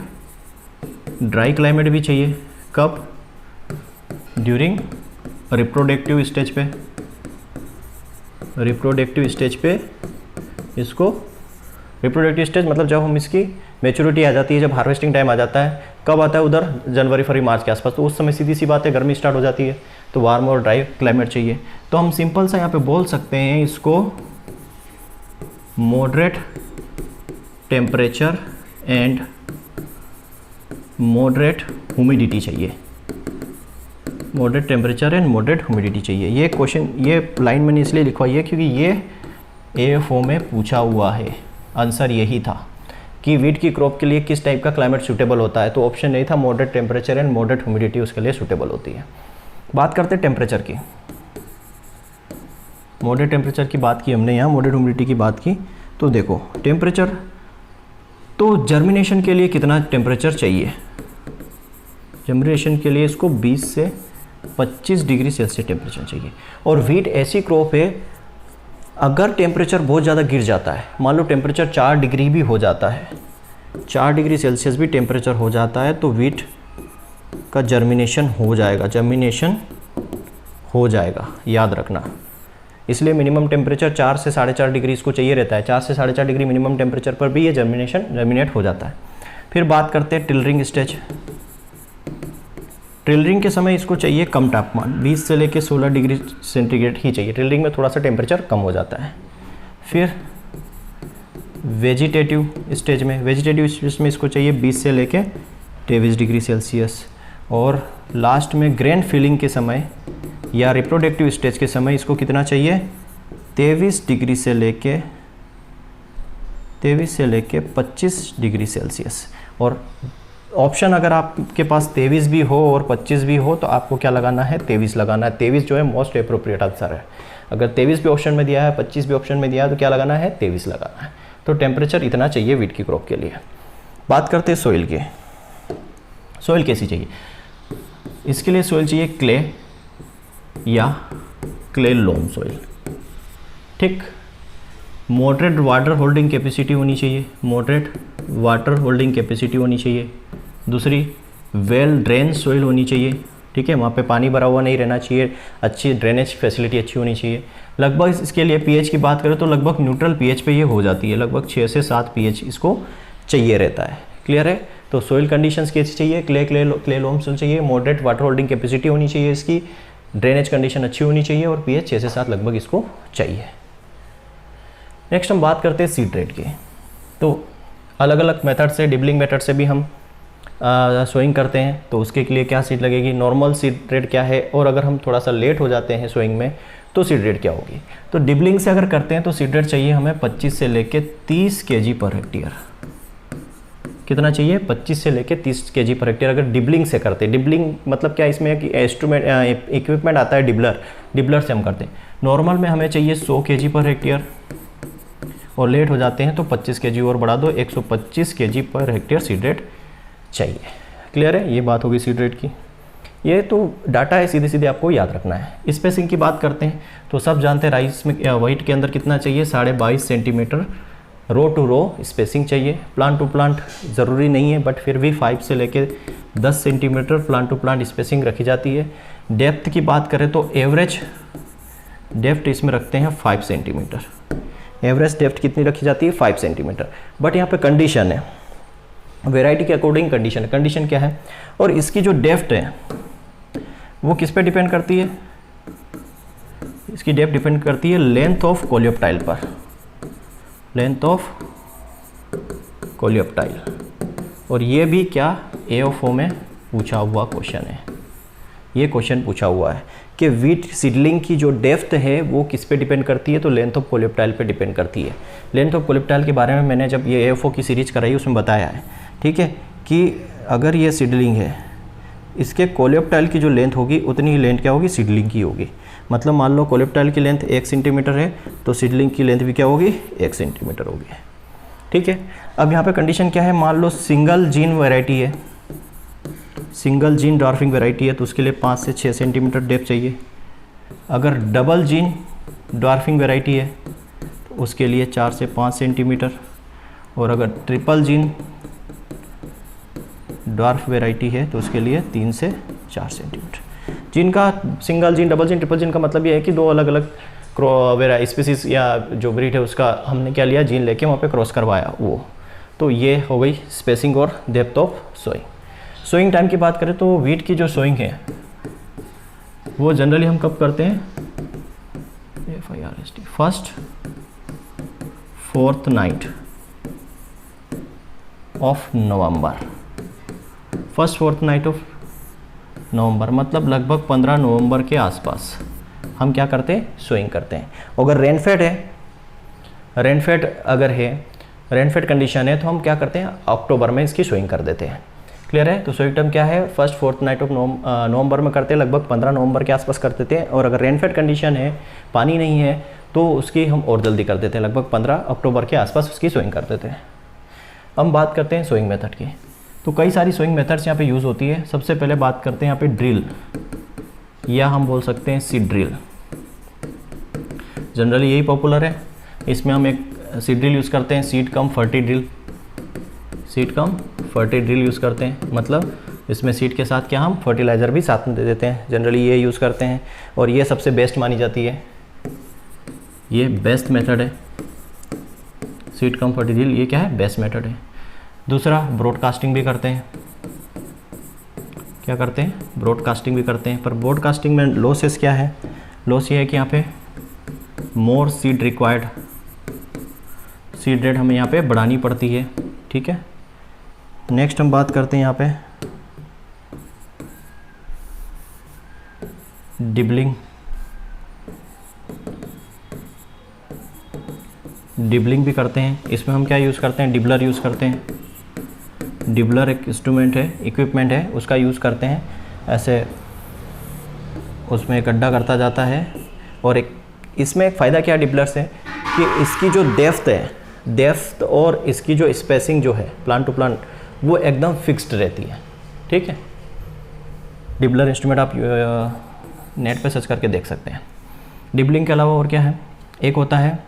Speaker 1: ड्राई क्लाइमेट भी चाहिए। कब, ड्यूरिंग रिप्रोडक्टिव स्टेज पे, रिप्रोडक्टिव स्टेज पे इसको, रिप्रोडक्टिव स्टेज मतलब जब हम इसकी मैच्योरिटी आ जाती है, जब हार्वेस्टिंग टाइम आ जाता है, कब आता है, उधर जनवरी फरवरी मार्च के आसपास, तो उस समय सीधी सी बात है गर्मी स्टार्ट हो जाती है, तो वार्म और ड्राई क्लाइमेट चाहिए। तो हम सिंपल सा यहाँ पे बोल सकते हैं इसको moderate temperature and moderate humidity चाहिए, moderate temperature and moderate humidity चाहिए। ये क्वेश्चन, ये लाइन मैंने इसलिए लिखवाई है क्योंकि ये AFO में पूछा हुआ है, आंसर यही था कि वीट की क्रॉप के लिए किस टाइप का क्लाइमेट सूटेबल होता है, तो ऑप्शन नहीं था, moderate temperature and moderate humidity उसके लिए सूटेबल होती है। बात करते हैं टेम्परेचर की। मॉडरेट टेम्परेचर की बात की हमने, यहाँ मॉडरेट ह्यूमिडिटी की बात की। तो देखो टेम्परेचर, तो जर्मिनेशन के लिए कितना टेम्परेचर चाहिए, जर्मिनेशन के लिए इसको 20 से 25 डिग्री सेल्सियस टेम्परेचर चाहिए। और वीट ऐसी क्रॉप है, अगर टेम्परेचर बहुत ज़्यादा गिर जाता है, मान लो टेम्परेचर 4 डिग्री भी हो जाता है, 4 डिग्री सेल्सियस भी टेम्परेचर हो जाता है, तो वीट का जर्मिनेशन हो जाएगा, जर्मिनेशन हो जाएगा, याद रखना। इसलिए मिनिमम टेम्परेचर 4 से 4.5 डिग्री इसको चाहिए रहता है, 4 से 4.5 डिग्री मिनिमम टेम्परेचर पर भी ये जर्मिनेट हो जाता है। फिर बात करते हैं टिलरिंग स्टेज। टिलरिंग के समय इसको चाहिए कम तापमान, 20 से लेकर 16 डिग्री सेंटीग्रेड ही चाहिए। टिलरिंग में थोड़ा सा टेम्परेचर कम हो जाता है। फिर वेजिटेटिव स्टेज में, वेजिटेटिव स्टेज में इसको चाहिए 20 से लेकर 23 डिग्री सेल्सियस। और लास्ट में ग्रेन फिलिंग के समय या रिप्रोडक्टिव स्टेज के समय इसको कितना चाहिए, 23 डिग्री से लेके 25 डिग्री सेल्सियस। और ऑप्शन अगर आपके पास 23 भी हो और 25 भी हो तो आपको क्या लगाना है, 23 लगाना है। 23 जो है मोस्ट एप्रोप्रिएट आंसर है। अगर 23 भी ऑप्शन में दिया है, 25 भी ऑप्शन में दिया है, तो क्या लगाना है, 23 लगाना है। तो टेम्परेचर इतना चाहिए वीट की क्रॉप के लिए। बात करते हैं सोइल के। सोइल कैसी चाहिए, इसके लिए सोइल चाहिए क्ले या क्ले लोम सोइल, ठीक। मॉडरेट वाटर होल्डिंग कैपेसिटी होनी चाहिए, मॉडरेट वाटर होल्डिंग कैपेसिटी होनी चाहिए। दूसरी, वेल ड्रेन सोइल होनी चाहिए, ठीक है, वहाँ पे पानी भरा हुआ नहीं रहना चाहिए, अच्छी ड्रेनेज फैसिलिटी अच्छी होनी चाहिए। लगभग इसके लिए पीएच की बात करें तो लगभग न्यूट्रल पीएच पे ये हो जाती है, लगभग 6 से 7 पीएच इसको चाहिए रहता है। क्लियर है। तो सोइल कंडीशंस कैसी चाहिए, क्ले लोम सोइल चाहिए, मॉडरेट वाटर होल्डिंग कैपेसिटी होनी चाहिए इसकी, ड्रेनेज कंडीशन अच्छी होनी चाहिए और पीएच 6 से 7 लगभग इसको चाहिए। नेक्स्ट हम बात करते हैं सीड रेट की। तो अलग अलग मेथड से, डिबलिंग मेथड से भी हम सोइंग करते हैं, तो उसके लिए क्या सीड लगेगी, नॉर्मल सीड रेट क्या है, और अगर हम थोड़ा सा लेट हो जाते हैं सोइंग में तो सीड रेट क्या होगी। तो डिबलिंग से अगर करते हैं तो सीड रेट चाहिए हमें 25 से लेके 30 kg पर हेक्टेयर, कितना चाहिए, 25 से लेके 30 kg पर हेक्टेयर अगर डिबलिंग से करते। डिबलिंग मतलब क्या, इसमें कि इंस्ट्रूमेंट इक्विपमेंट आता है डिबलर से हम करते हैं। नॉर्मल में हमें चाहिए 100 kg पर हेक्टेयर और लेट हो जाते हैं तो 25 kg और बढ़ा दो, 125 kg per hectare seed rate चाहिए। क्लियर है, ये बात होगी सीड रेट की। ये तो डाटा है, सीधे सीधे आपको याद रखना है। स्पेसिंग की बात करते हैं तो सब जानते हैं राइस में व्हीट के अंदर कितना चाहिए, 22.5 centimetre row to row spacing चाहिए। प्लांट टू प्लांट ज़रूरी नहीं है, बट फिर भी 5 से लेके 10 centimetre plant to plant spacing रखी जाती है। डेप्थ की बात करें तो एवरेज डेप्थ इसमें रखते हैं 5 सेंटीमीटर। एवरेज डेप्थ कितनी रखी जाती है, 5 सेंटीमीटर। बट यहाँ पे कंडीशन है, वेराइटी के अकॉर्डिंग कंडीशन है। कंडीशन क्या है, और इसकी जो डेप्थ है वो किस पे डिपेंड करती है, इसकी डेप्थ डिपेंड करती है लेंथ ऑफ कोलियोप्टाइल पर, लेंथ ऑफ कोलियोप्टाइल। और ये भी क्या AO4 में पूछा हुआ क्वेश्चन है। ये क्वेश्चन पूछा हुआ है कि व्हीट सीडलिंग की जो डेप्थ है वो किस पे डिपेंड करती है, तो लेंथ ऑफ कोलियोप्टाइल पे डिपेंड करती है। लेंथ ऑफ कोलियोप्टाइल के बारे में मैंने जब ये AO4 की सीरीज कराई उसमें बताया है, ठीक है, कि अगर ये सीडलिंग है, इसके कोलियोप्टाइल की जो लेंथ होगी उतनी ही लेंथ क्या होगी, सीडलिंग की होगी। मतलब मान लो कोलियोप्टाइल की लेंथ 1 सेंटीमीटर है तो सीडलिंग की लेंथ भी क्या होगी, 1 सेंटीमीटर होगी। ठीक है, अब यहाँ पे कंडीशन क्या है, मान लो सिंगल जीन वैरायटी है, सिंगल जीन ड्वार्फिंग वैरायटी है तो उसके लिए 5 से 6 सेंटीमीटर डेप्थ चाहिए। अगर डबल जीन ड्वार्फिंग वैरायटी है तो उसके लिए 4 से 5 सेंटीमीटर। और अगर ट्रिपल जीन ड्वार्फ वैरायटी है तो उसके लिए 3 से 4 सेंटीमीटर। जीन का single gene, double gene, triple gene का मतलब ये है कि दो अलग अलग स्पीसीज या जो ब्रीड है उसका हमने क्या लिया, जीन लेके वहाँ पे क्रॉस करवाया वो। तो ये हो गई स्पेसिंग और depth of sowing. Sowing time की बात करें तो व्हीट की जो सोइंग है वो जनरली हम कब करते हैं, first 4th night of November. First 4th night of November मतलब लगभग 15 नवंबर के आसपास हम क्या करते हैं, सोइंग करते हैं। अगर रेनफेड है, रेनफेड अगर है, रेनफेड कंडीशन है तो हम क्या करते हैं, अक्टूबर में इसकी सोइंग कर देते हैं। क्लियर है, तो सोइंग टाइम क्या है, first 4th night of November में करते हैं, लगभग 15 नवंबर के आसपास कर देते हैं। और अगर रेनफेड कंडीशन है, पानी नहीं है, तो उसकी हम और जल्दी कर देते हैं, लगभग 15 अक्टूबर के आसपास उसकी सोइंग कर देते हैं। हम बात करते हैं सोइंग मेथड की। तो कई सारी सोइंग मेथड्स यहाँ पे यूज़ होती है। सबसे पहले बात करते हैं यहाँ पे ड्रिल, या हम बोल सकते हैं सीड ड्रिल। जनरली यही पॉपुलर है। इसमें हम एक सीड ड्रिल यूज़ करते हैं, सीड कम फर्टी ड्रिल, सीड कम फर्टी ड्रिल यूज़ करते हैं। मतलब इसमें सीड के साथ क्या हम फर्टिलाइज़र भी साथ में दे देते हैं, जनरली ये यूज़ करते हैं। और ये सबसे बेस्ट मानी जाती है, ये बेस्ट मेथड है। सीड कम फर्टी ड्रिल ये क्या है, बेस्ट मेथड है। दूसरा ब्रॉडकास्टिंग भी करते हैं। क्या करते हैं, ब्रॉडकास्टिंग भी करते हैं। पर ब्रॉडकास्टिंग में लॉसेस क्या है, लॉस ये है कि यहाँ पे मोर सीड रिक्वायर्ड, सीड रेट हमें यहाँ पे बढ़ानी पड़ती है। ठीक है, नेक्स्ट हम बात करते हैं यहाँ पे डिबलिंग। डिबलिंग भी करते हैं। इसमें हम क्या यूज़ करते हैं, डिबलर यूज़ करते हैं। डिबलर एक इंस्ट्रूमेंट है, इक्विपमेंट है, उसका यूज़ करते हैं। ऐसे उसमें गड्ढा करता जाता है। और एक इसमें एक फ़ायदा क्या है डिबलर से, कि इसकी जो डेप्थ है, डेप्थ और इसकी जो स्पेसिंग जो है प्लांट टू प्लांट वो एकदम फिक्स्ड रहती है। ठीक है, डिबलर इंस्ट्रूमेंट आप नेट पे सर्च करके देख सकते हैं। डिबलिंग के अलावा और क्या है, एक होता है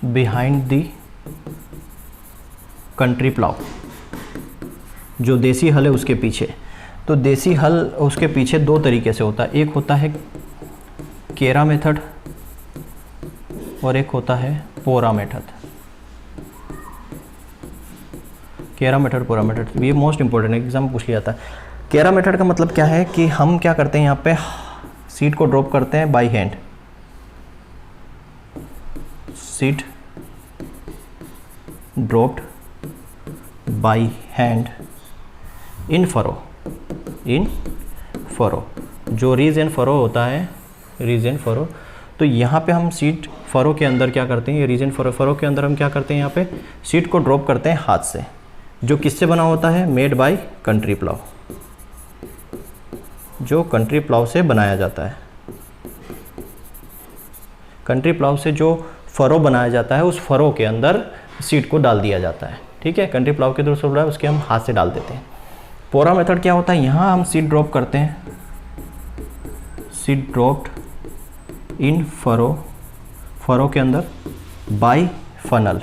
Speaker 1: बिहाइंड द कंट्री प्लाउ, जो देसी हल है उसके पीछे। तो देसी हल उसके पीछे दो तरीके से होता है, एक होता है केरा मेथड और एक होता है पोरा मेथड। केरा मेथड, पोरा मेथड, ये मोस्ट इंपॉर्टेंट एग्जाम पूछ लिया था। केरा मेथड का मतलब क्या है कि हम क्या करते हैं, यहाँ पे सीड को ड्रॉप करते हैं by hand, seed dropped by hand in furrow, in furrow, जो रीज एंड फरो होता है, रीज एंड फरो। तो यहाँ पे हम सीड फरो के अंदर क्या करते हैं, ये रीजन फरो के अंदर हम क्या करते हैं, यहाँ पे सीड को ड्रॉप करते हैं हाथ से, जो किससे बना होता है, मेड बाय कंट्री प्लाव, जो कंट्री प्लाव से बनाया जाता है। कंट्री प्लाव से जो फरो बनाया जाता है, उस फरो के अंदर सीड को डाल दिया जाता है। ठीक है, कंट्री प्लाव के दूसरा है उसके हम हाथ से डाल देते हैं। पोरा मेथड क्या होता है, यहाँ हम सीड ड्रॉप करते हैं, सीड ड्रॉप्ड इन फरो के अंदर बाय फनल,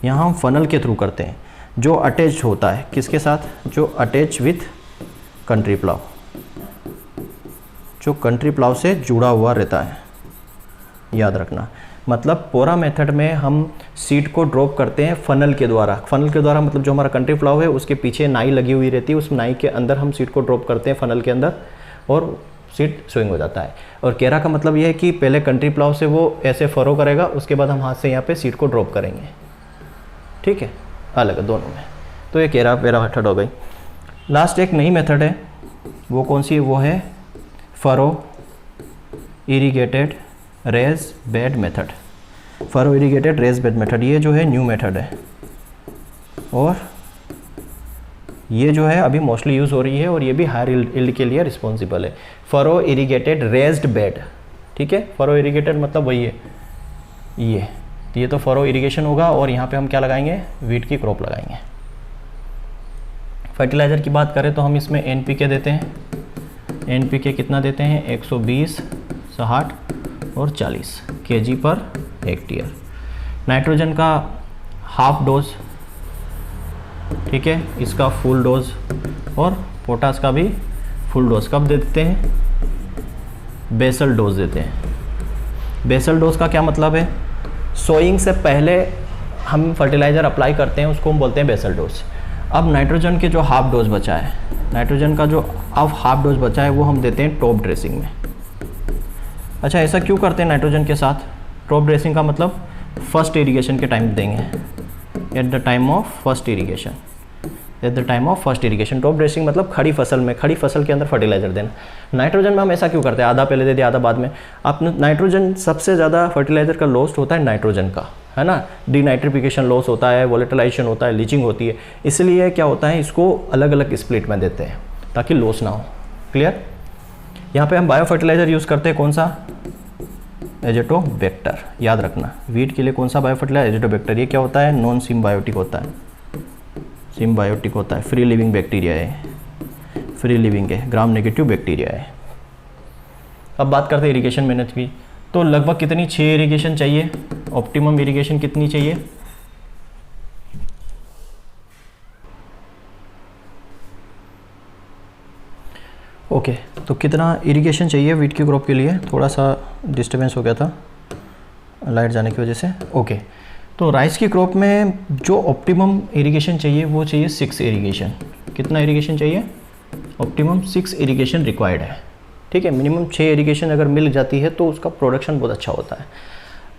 Speaker 1: यहाँ हम फनल के थ्रू करते हैं, जो अटैच होता है किसके साथ, जो अटैच विथ कंट्री प्लाव, जो कंट्री प्लाव से जुड़ा हुआ रहता है, याद रखना। मतलब पोरा मेथड में हम सीड को ड्रॉप करते हैं फनल के द्वारा। फनल के द्वारा मतलब जो हमारा कंट्री प्लाव है उसके पीछे नाई लगी हुई रहती है, उस नाई के अंदर हम सीड को ड्रॉप करते हैं फनल के अंदर और सीड स्विंग हो जाता है। और केरा का मतलब यह है कि पहले कंट्री प्लाव से वो ऐसे फरो करेगा, उसके बाद हम हाथ से यहाँ पे सीड को ड्रॉप करेंगे। ठीक है, अलग है दोनों में। तो ये केरा पेरा मेथड हो गई। लास्ट एक नई मेथड है, वो कौन सी है, वो है furrow irrigated raised bed method. Furrow irrigated raised bed method, ये जो है न्यू मेथड है और ये जो है अभी मोस्टली यूज़ हो रही है और ये भी हायर यील्ड के लिए रिस्पॉन्सिबल है। Furrow irrigated raised bed. ठीक है, फरो इरीगेटेड मतलब वही है, ये तो फरो इरीगेशन होगा और यहाँ पे हम क्या लगाएंगे, वीट की क्रॉप लगाएंगे। फर्टिलाइज़र की बात करें तो हम इसमें NPK देते हैं। NPK कितना देते हैं, 120, 60 और 40 kg पर हेक्टेयर। नाइट्रोजन का हाफ डोज, ठीक है, इसका फुल डोज और पोटास का भी फुल डोज कब देते हैं, बेसल डोज देते हैं। बेसल डोज का क्या मतलब है, सोइंग से पहले हम फर्टिलाइज़र अप्लाई करते हैं, उसको हम बोलते हैं बेसल डोज। अब नाइट्रोजन के जो हाफ डोज बचा है, नाइट्रोजन का जो अब हाफ डोज बचा है वो हम देते हैं टॉप ड्रेसिंग में। अच्छा, ऐसा क्यों करते हैं नाइट्रोजन के साथ, टॉप ड्रेसिंग का मतलब फर्स्ट इरिगेशन के टाइम देंगे, at the time of first irrigation, at the time of first irrigation. Top dressing मतलब खड़ी फसल में, खड़ी फसल के अंदर फर्टिलाइजर देना। नाइट्रोजन में हम ऐसा क्यों करते हैं, आधा पहले दे दिया आधा बाद में। आप नाइट्रोजन सबसे ज़्यादा फर्टिलाइजर का लॉस होता है नाइट्रोजन का, है ना, डीनाइट्रिफिकेशन लॉस होता है, वोलेटिलाइजेशन होता है, लीचिंग होती है। इसलिए क्या होता है, इसको अलग अलग स्प्लिट में देते हैं ताकि लॉस ना हो। क्लियर। यहाँ पे हम बायो फर्टिलाइजर यूज़ करते हैं, कौन सा, एजेटोबैक्टर। याद रखना, वीट के लिए कौन सा बायो फर्टिलाइजर, एजेटोबैक्टर। ये क्या होता है, नॉन सिम्बायोटिक होता है, सिम्बायोटिक होता है, फ्री लिविंग बैक्टीरिया है, फ्री लिविंग है, ग्राम नेगेटिव बैक्टीरिया है। अब बात करते हैं इरिगेशन मेथड की। तो लगभग कितनी, 6 इरिगेशन चाहिए, ऑप्टिमम इरिगेशन कितनी चाहिए, ओके तो कितना इरिगेशन चाहिए वीट की क्रॉप के लिए। थोड़ा सा डिस्टर्बेंस हो गया था लाइट जाने की वजह से। ओके, तो राइस की क्रॉप में जो ऑप्टिमम इरिगेशन चाहिए वो चाहिए 6 इरिगेशन। कितना इरिगेशन चाहिए, ऑप्टिमम 6 इरिगेशन रिक्वायर्ड है। ठीक है, मिनिमम 6 इरिगेशन अगर मिल जाती है तो उसका प्रोडक्शन बहुत अच्छा होता है।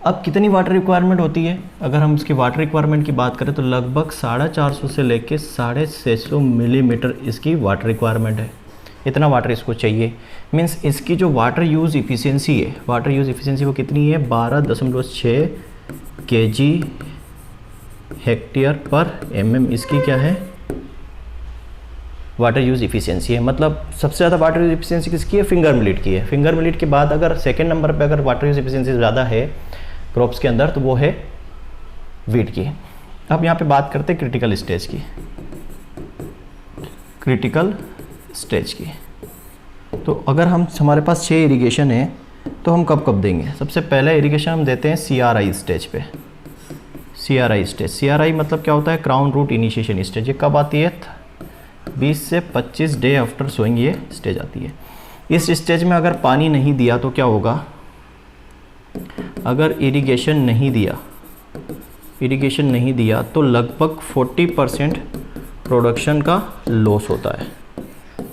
Speaker 1: अब कितनी वाटर रिक्वायरमेंट होती है, अगर हम इसकी वाटर रिक्वायरमेंट की बात करें तो लगभग 450 से लेके 650 मिलीमीटर इसकी वाटर रिक्वायरमेंट है। इतना वाटर इसको चाहिए। मीन्स इसकी जो वाटर यूज़ इफ़िशियंसी है, वाटर यूज़ इफ़िशियंसी वो कितनी है, 12.6 kg हेक्टेयर पर mm इसकी क्या है, वाटर यूज़ इफ़िशियंसी है। मतलब सबसे ज़्यादा वाटर यूज़ इफ़िशियंसी किसकी है, फिंगर मिलेट की है। फिंगर मिलेट के बाद अगर सेकेंड नंबर पे अगर वाटर यूज़ इफ़िशियंसी ज़्यादा है क्रॉप्स के अंदर तो वो है वीट की। अब यहाँ पे बात करते हैं क्रिटिकल स्टेज की, क्रिटिकल स्टेज की। तो अगर हमारे पास 6 इरिगेशन है तो हम कब कब देंगे, सबसे पहले इरिगेशन हम देते हैं CRI स्टेज पे। CRI स्टेज, CRI मतलब क्या होता है, क्राउन रूट इनिशिएशन स्टेज। ये कब आती है, 20 से 25 डे आफ्टर सोइंग ये स्टेज आती है। इस स्टेज में अगर पानी नहीं दिया तो क्या होगा, अगर इरिगेशन नहीं दिया तो लगभग 40% प्रोडक्शन का लॉस होता है।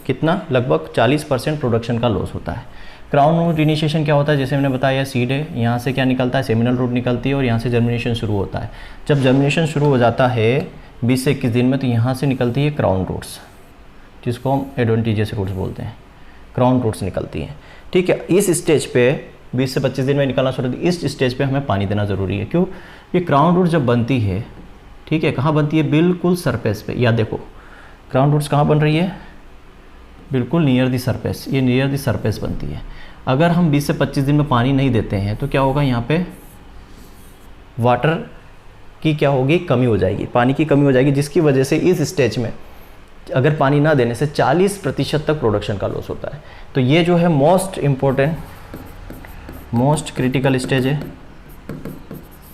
Speaker 1: कितना, लगभग 40% प्रोडक्शन का लॉस होता है। क्राउन रूट इनिशिएशन क्या होता है, जैसे मैंने बताया सीड है, यहाँ से क्या निकलता है, सेमिनल रूट निकलती है और यहाँ से जर्मिनेशन शुरू होता है। जब जर्मिनेशन शुरू हो जाता है 20 से 21 दिन में, तो यहाँ से निकलती है क्राउन रूट्स, जिसको हम एडवेंटिजियस रूट्स बोलते हैं, क्राउन रूट्स निकलती हैं। ठीक है, इस स्टेज पे 20 से 25 दिन में निकलना शुरू होती है, इस स्टेज पे हमें पानी देना ज़रूरी है। क्यों? ये क्राउन रूट जब बनती है, ठीक है, कहाँ बनती है? बिल्कुल सरफेस पे। या देखो क्राउन रूट्स कहाँ बन रही है? बिल्कुल नियर दी सरफेस, ये नियर दी सरफेस बनती है। अगर हम 20 से 25 दिन में पानी नहीं देते हैं तो क्या होगा? यहाँ पे वाटर की क्या होगी? कमी हो जाएगी, पानी की कमी हो जाएगी, जिसकी वजह से इस स्टेज में अगर पानी ना देने से 40% तक प्रोडक्शन का लॉस होता है। तो ये जो है most important, most critical stage है,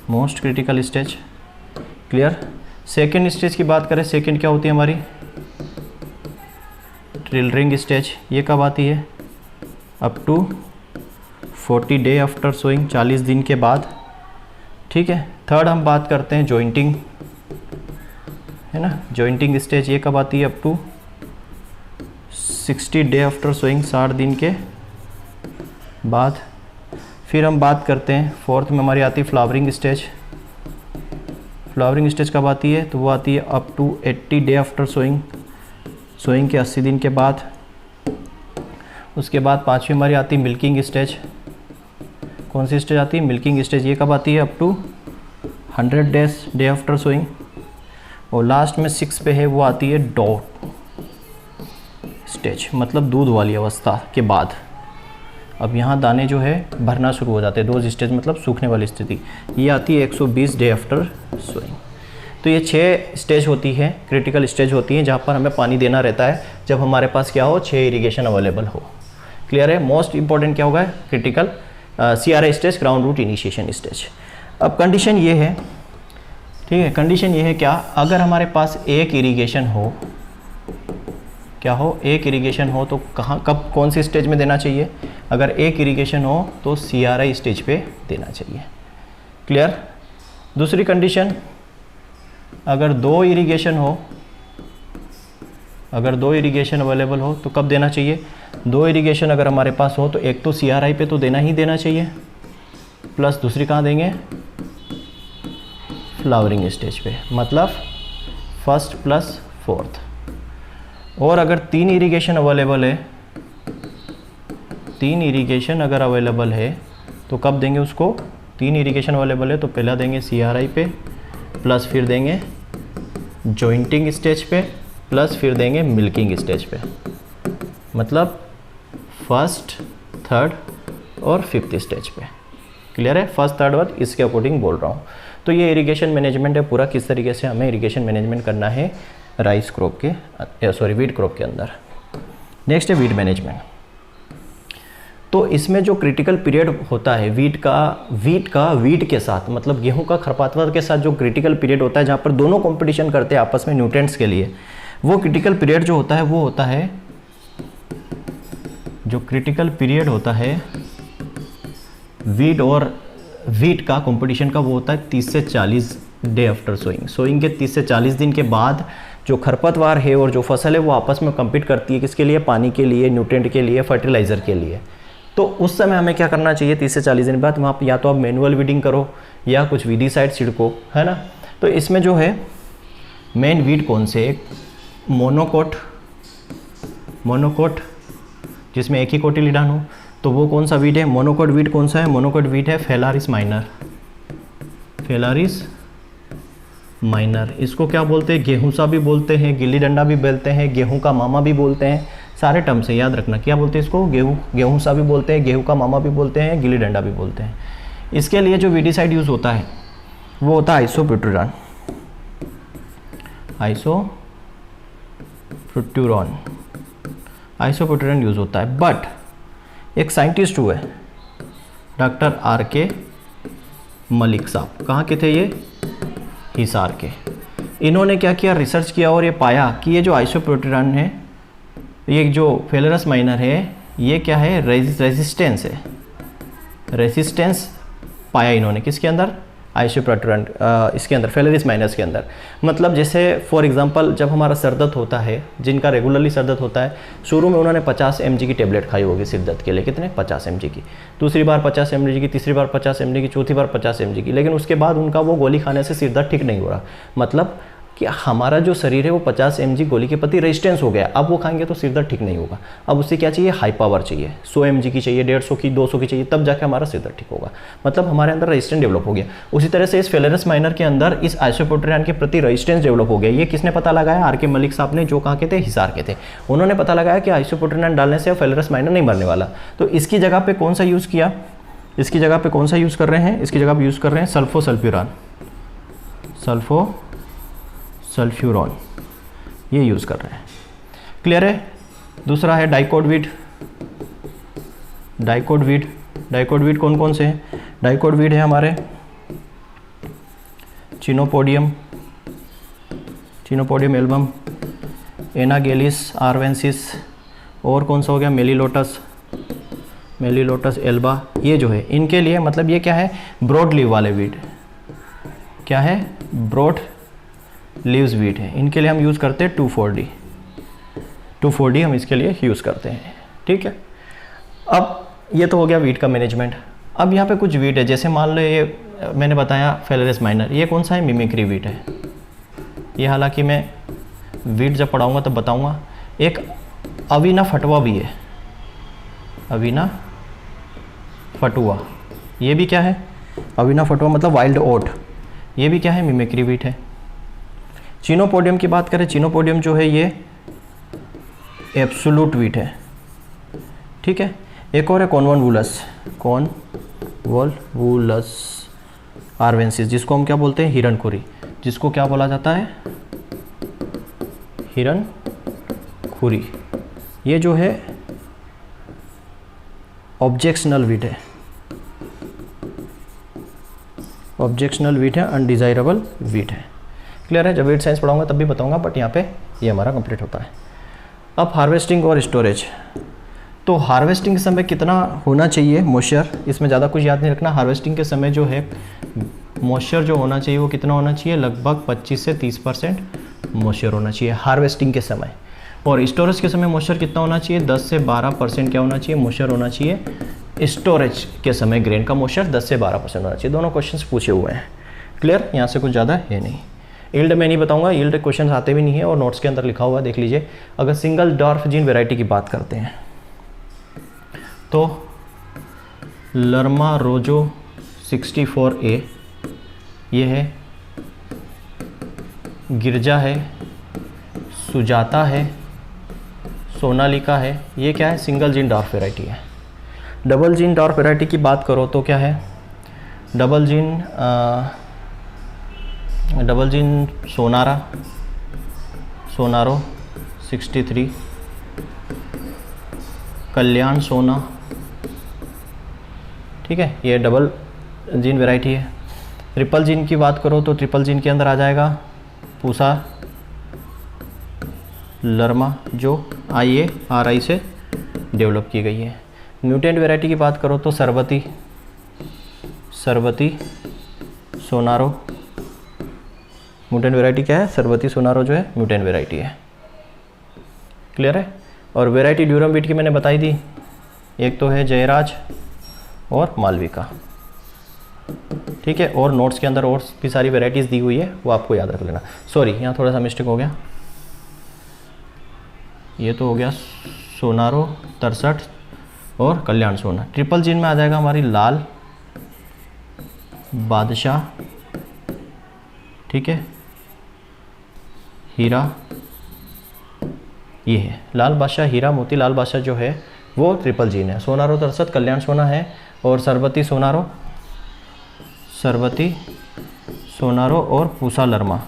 Speaker 1: most critical stage. Clear? Second stage की बात करें, सेकेंड क्या होती है हमारी? Tillering stage. ये कब आती है? Up to 40 day after sowing, 40 दिन के बाद। ठीक है। थर्ड हम बात करते हैं जॉइंटिंग, है ना, जॉइंटिंग स्टेज। ये कब आती है? Up to 60 day after sowing, 60 दिन के बाद। फिर हम बात करते हैं फोर्थ में हमारी आती है फ्लावरिंग स्टेज। फ्लावरिंग स्टेज कब आती है? तो वो आती है up to 80 day after sowing, sowing के 80 दिन के बाद। उसके बाद पांचवी हमारी आती है मिल्किंग स्टेज। कौन सी स्टेज आती है? Milking stage. ये कब आती है? Up to 100 day after sowing. और लास्ट में 6 पे है, वो आती है डॉट स्टेज, मतलब दूध वाली अवस्था के बाद। अब यहाँ दाने जो है भरना शुरू हो जाते हैं। डोज स्टेज मतलब सूखने वाली स्थिति। ये आती है 120 डे आफ्टर सोइंग। तो ये 6 स्टेज होती है, क्रिटिकल स्टेज होती हैं, जहाँ पर हमें पानी देना रहता है जब हमारे पास क्या हो? 6 इरिगेशन अवेलेबल हो। क्लियर है? मोस्ट इंपॉर्टेंट क्या होगा? Critical CRI stage, ground root initiation stage. अब कंडीशन ये है, ठीक है, कंडीशन ये है क्या? अगर हमारे पास एक इरिगेशन हो, क्या हो? एक इरिगेशन हो तो कहाँ, कब, कौन सी स्टेज में देना चाहिए? अगर एक इरिगेशन हो तो CRI स्टेज पे देना चाहिए। क्लियर? दूसरी कंडीशन, अगर 2 इरिगेशन हो, अगर 2 इरिगेशन अवेलेबल हो तो कब देना चाहिए? 2 इरिगेशन अगर हमारे पास हो तो एक तो CRI पे तो देना ही देना चाहिए, प्लस दूसरी कहाँ देंगे? फ्लावरिंग स्टेज पे, मतलब फर्स्ट प्लस फोर्थ। और अगर 3 इरिगेशन अवेलेबल है, 3 इरिगेशन अगर अवेलेबल है तो कब देंगे उसको? 3 इरिगेशन अवेलेबल है तो पहला देंगे CRI पे, प्लस फिर देंगे जॉइंटिंग स्टेज पे, प्लस फिर देंगे मिल्किंग स्टेज पे। मतलब फर्स्ट, थर्ड और फिफ्थ स्टेज पे। क्लियर है? फर्स्ट, थर्ड और इसके अकॉर्डिंग बोल रहा हूँ। तो ये इरिगेशन मैनेजमेंट है पूरा, किस तरीके से हमें इरिगेशन मैनेजमेंट करना है राइस क्रॉप के, सॉरी वीट क्रॉप के अंदर। नेक्स्ट है वीट मैनेजमेंट। तो इसमें जो क्रिटिकल पीरियड होता है वीट के साथ, मतलब गेहूं का खरपतवार के साथ जो क्रिटिकल पीरियड होता है, जहाँ पर दोनों कंपटीशन करते हैं आपस में न्यूट्रिएंट्स के लिए, वो क्रिटिकल पीरियड जो होता है वो होता है, जो क्रिटिकल पीरियड होता है वीट का कंपटीशन का, वो होता है 30 से 40 डे आफ्टर सोइंग के 30 से 40 दिन के बाद जो खरपतवार है और जो फसल है वो आपस में कम्पीट करती है। किसके लिए? पानी के लिए, न्यूट्रिएंट के लिए, फर्टिलाइज़र के लिए। तो उस समय हमें क्या करना चाहिए? 30 से 40 दिन बाद वहाँ या तो आप मैनुअल वीडिंग करो या कुछ वीडीसाइड छिड़को, है ना। तो इसमें जो है मेन वीड कौन से? एक मोनोकोट जिसमें एक ही कोटिलीडॉन हो, तो वो कौन सा वीड है? मोनोकोट वीड कौन सा है? मोनोकोट वीड है फेलारिस माइनर। इसको क्या बोलते हैं? गेहूं सा भी बोलते हैं, गिल्ली डंडा भी बोलते हैं, गेहूं का मामा भी बोलते हैं। सारे टर्म से याद रखना, क्या बोलते हैं इसको? गेहूं सा भी बोलते हैं, गेहूं का मामा भी बोलते हैं, गिल्ली डंडा भी बोलते हैं। इसके लिए जो वीडिसाइड यूज़ होता है वो होता है आइसोप्यूटेरॉन यूज़ होता है। बट एक साइंटिस्ट हुए डॉक्टर RK मलिक साहब, कहाँ के थे ये? हिसार के। इन्होंने क्या किया? रिसर्च किया और ये पाया कि ये जो आइसोप्यूटेरॉन है, ये जो फेलरस माइनर है, ये क्या है? रेजिस्टेंस पाया इन्होंने। किसके अंदर? आइसोप्यूटेरॉन, इसके अंदर, फेलरिस माइनर्स के अंदर। मतलब जैसे फॉर एग्जांपल जब हमारा सरदर्द होता है, जिनका रेगुलरली सरदर्द होता है, शुरू में उन्होंने 50 mg की टेबलेट खाई होगी सिर दर्द के लिए। कितने? 50 mg की। दूसरी बार 50 mg की, तीसरी बार 50 mg की, चौथी बार 50 mg की। लेकिन उसके बाद उनका वो गोली खाने से सिर दर्द ठीक नहीं हो रहा। मतलब कि हमारा जो शरीर है वो 50 mg गोली के प्रति रेजिस्टेंस हो गया, अब वो खाएंगे तो सिर दर्द ठीक नहीं होगा। अब उससे क्या चाहिए, हाई पावर चाहिए, 100 mg की चाहिए, 150 की, 200 की चाहिए, तब जाके हमारा सिर दर्द ठीक होगा। मतलब हमारे अंदर रेजिस्टेंस डेवलप हो गया। उसी तरह से इस फेलेरस माइनर के अंदर इस आइसोप्रोटेरिन के प्रति रेजिस्टेंस डेवलप हो गया। ये किसने पता लगाया, आर के मलिक साहब ने, जो कहाँ के थे, हिसार के थे। उन्होंने पता लगाया कि आइसोप्रोटेरिन डालने से फेलेरस माइनर नहीं मरने वाला। तो इसकी जगह पे कौन सा यूज़ किया, इसकी जगह पे कौन सा यूज़ कर रहे हैं, इसकी जगह पे यूज़ कर रहे हैं सल्फोसल्फ्यूरान, सल्फ्यूरॉन, ये यूज़ कर रहे हैं। क्लियर है। दूसरा है डाइकोडवीड। डाइकोडवीड कौन कौन से हैं, डाइकोडवीड है हमारे चिनोपोडियम एल्बम, एनागेलिस आर्वेंसिस, और कौन सा हो गया, मेलिलोटस एल्बा। ये जो है इनके लिए मतलब ये क्या है, ब्रॉड लीव वाले वीड, क्या है, ब्रॉड लीव्स वीट है। इनके लिए हम यूज़ करते हैं 2,4-D हम इसके लिए यूज़ करते हैं। ठीक है। अब ये तो हो गया वीट का मैनेजमेंट। अब यहाँ पे कुछ वीट है, जैसे मान लो ये मैंने बताया फेलेरस माइनर, ये कौन सा है, मिमिक्री वीट है। ये हालांकि मैं वीट जब पढ़ाऊँगा तब बताऊँगा। एक अवीना फटुआ भी है, अवीना फटुआ, ये भी क्या है, अवीना फटुआ मतलब वाइल्ड ओट, ये भी क्या है, मिमिक्री वीट है। चिनोपोडियम की बात करें, चिनोपोडियम जो है ये एब्सोल्यूट वीट है। ठीक है। एक और है कॉन्वोल्वुलस आर्वेंसिस, जिसको हम क्या बोलते हैं, हिरणखुरी, जिसको क्या बोला जाता है, हिरणखुरी। ये जो है ऑब्जेक्शनल वीट है, अनडिजायरेबल वीट है। क्लियर है। जब वेट साइंस पढ़ाऊंगा तब भी बताऊंगा, बट यहाँ पे ये हमारा कंप्लीट होता है। अब हार्वेस्टिंग और स्टोरेज। तो हार्वेस्टिंग के समय कितना होना चाहिए मॉइस्चर, इसमें ज़्यादा कुछ याद नहीं रखना। हार्वेस्टिंग के समय जो है मॉइस्चर जो होना चाहिए वो कितना होना चाहिए, लगभग 25 से 30% मॉइस्चर होना चाहिए हार्वेस्टिंग के समय। और स्टोरेज के समय मॉइस्चर कितना होना चाहिए, 10 से 12% क्या होना चाहिए, मॉइस्चर होना चाहिए। स्टोरेज के समय ग्रेन का मॉइस्चर 10 से 12% होना चाहिए। दोनों क्वेश्चंस पूछे हुए हैं। क्लियर। यहाँ से कुछ ज़्यादा है नहीं। यील्ड में नहीं बताऊंगा, यील्ड क्वेश्चन आते भी नहीं है और नोट्स के अंदर लिखा हुआ देख लीजिए। अगर सिंगल डॉर्फ जीन वैरायटी की बात करते हैं तो लर्मा रोजो 64A ये है, गिरजा है, सुजाता है, सोनालिका है। ये क्या है, सिंगल जीन डॉर्फ वैरायटी है। डबल जीन डॉर्फ वैरायटी की बात करो तो क्या है, डबल जीन सोनारो 63, कल्याण सोना। ठीक है, ये डबल जीन वैरायटी है। ट्रिपल जीन की बात करो तो ट्रिपल जीन के अंदर आ जाएगा पूसा लर्मा, जो IARI से डेवलप की गई है। म्यूटेंट वैरायटी की बात करो तो सरबती सोनारो। म्यूटेंट वैरायटी क्या है, सरबती सोनारो जो है म्यूटेंट वैरायटी है। क्लियर है। और वैरायटी ड्यूरम बीट की मैंने बताई थी, एक तो है जयराज और मालविका। ठीक है। और नोट्स के अंदर और भी सारी वैरायटीज़ दी हुई है, वो आपको याद रख लेना। सॉरी, यहाँ थोड़ा सा मिस्टेक हो गया। ये तो हो गया सोनारो 63 और कल्याण सोना। ट्रिपल जीन में आ जाएगा हमारी लाल बादशाह, ठीक है, हीरा। ये है लाल बादशाह, हीरा मोती लाल बादशाह जो है वो ट्रिपल जीन है। सोनारो 63 कल्याण सोना है, और सरबती सोनारो और पूसा लर्मा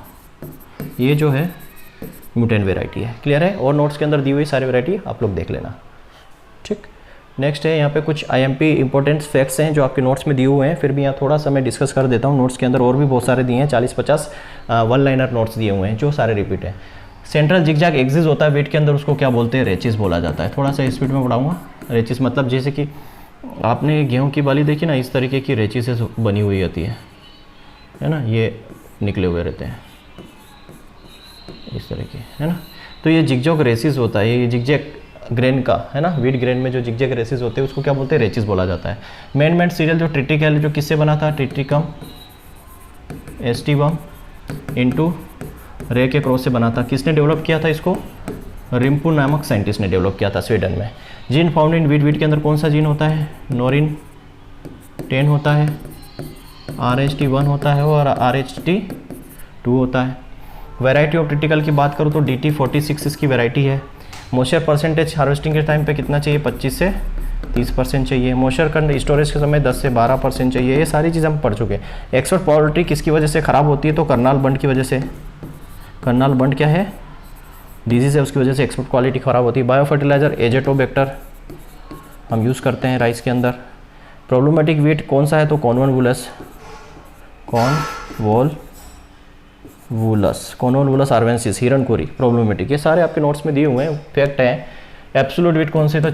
Speaker 1: ये जो है म्यूटेंट वैरायटी है। क्लियर है। और नोट्स के अंदर दी हुई सारी वैरायटी आप लोग देख लेना। ठीक। नेक्स्ट है यहाँ पे कुछ IMP इंपॉर्टेंट फैक्ट्स हैं जो आपके नोट्स में दिए हुए हैं, फिर भी यहाँ थोड़ा सा मैं डिस्कस कर देता हूँ। नोट्स के अंदर और भी बहुत सारे दिए हैं, 40-50 वन लाइनर नोट्स दिए हुए हैं जो सारे रिपीट हैं। सेंट्रल जिगजैग एक्सिस होता है वेट के अंदर, उसको क्या बोलते हैं, रेचिस बोला जाता है। थोड़ा सा स्पीड में पढ़ाऊँगा। रेचिस मतलब जैसे कि आपने गेहूँ की बाली देखी ना, इस तरीके की रेचिस से बनी हुई होती है ना, ये निकले हुए रहते हैं इस तरीके, है ना। तो ये जिगजैग रेसिस होता है, ये जिगजैग ग्रेन का है ना, वीट ग्रेन में जो जिगजैग रेसिस होते हैं उसको क्या बोलते हैं, रेचिस बोला जाता है। मेन सीरियल जो ट्रिटिकल जो किससे बना था, ट्रिटिकम एस्टिवम इनटू रे के क्रॉस से बना था। किसने डेवलप किया था इसको? रिम्पू नामक साइंटिस्ट ने डेवलप किया था स्वीडन में। Gene found in wheat, wheat के अंदर कौन सा जीन होता है? नोरिन 10 होता है, RH1 होता है और RH2 होता है। वैरायटी ऑफ ट्रिटिकल की बात करूँ तो DT46 इसकी वैरायटी है। मॉइस्चर परसेंटेज हार्वेस्टिंग के टाइम पे कितना चाहिए? 25 से 30% चाहिए। मॉइस्चर कंड स्टोरेज के समय 10 से 12% चाहिए। ये सारी चीज़ हम पढ़ चुके हैं। एक्सपोर्ट पोल्ट्री किसकी वजह से ख़राब होती है? तो करनाल बंड की वजह से। करनाल बंड क्या है? डिजीज़ है, उसकी वजह से एक्सपोर्ट क्वालिटी ख़राब होती है। बायो फर्टिलाइजर एजेटोबैक्टर हम यूज़ करते हैं राइस के अंदर। प्रॉब्लमेटिक वीट कौन सा है? तो कॉन्वोलवुलस आर्वेंसिस, हिरनकोरी प्रॉब्लमेटिक। ये सारे आपके नोट्स में दिए हुए हैं, फैक्ट हैं। एब्सोल्यूट वीट कौन से? तो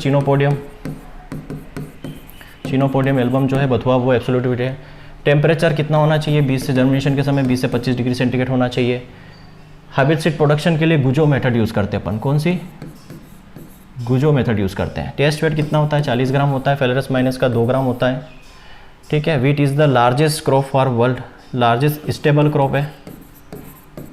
Speaker 1: चिनोपोडियम एल्बम जो है बथुआ, वो एब्सोल्यूट वीट है। टेम्परेचर कितना होना चाहिए? 20 से जर्मिनेशन के समय 20 से 25 डिग्री सेंटीग्रेड होना चाहिए। हाइब्रिड सीड प्रोडक्शन के लिए गुजो मेथड यूज़ करते हैं अपन। कौन सी? गुजो मेथड यूज़ करते हैं। टेस्ट वेट कितना होता है? 40 ग्राम होता है। फेलरस माइनस का 2 ग्राम होता है। ठीक है। Wheat is the largest crop for world, largest stable crop है।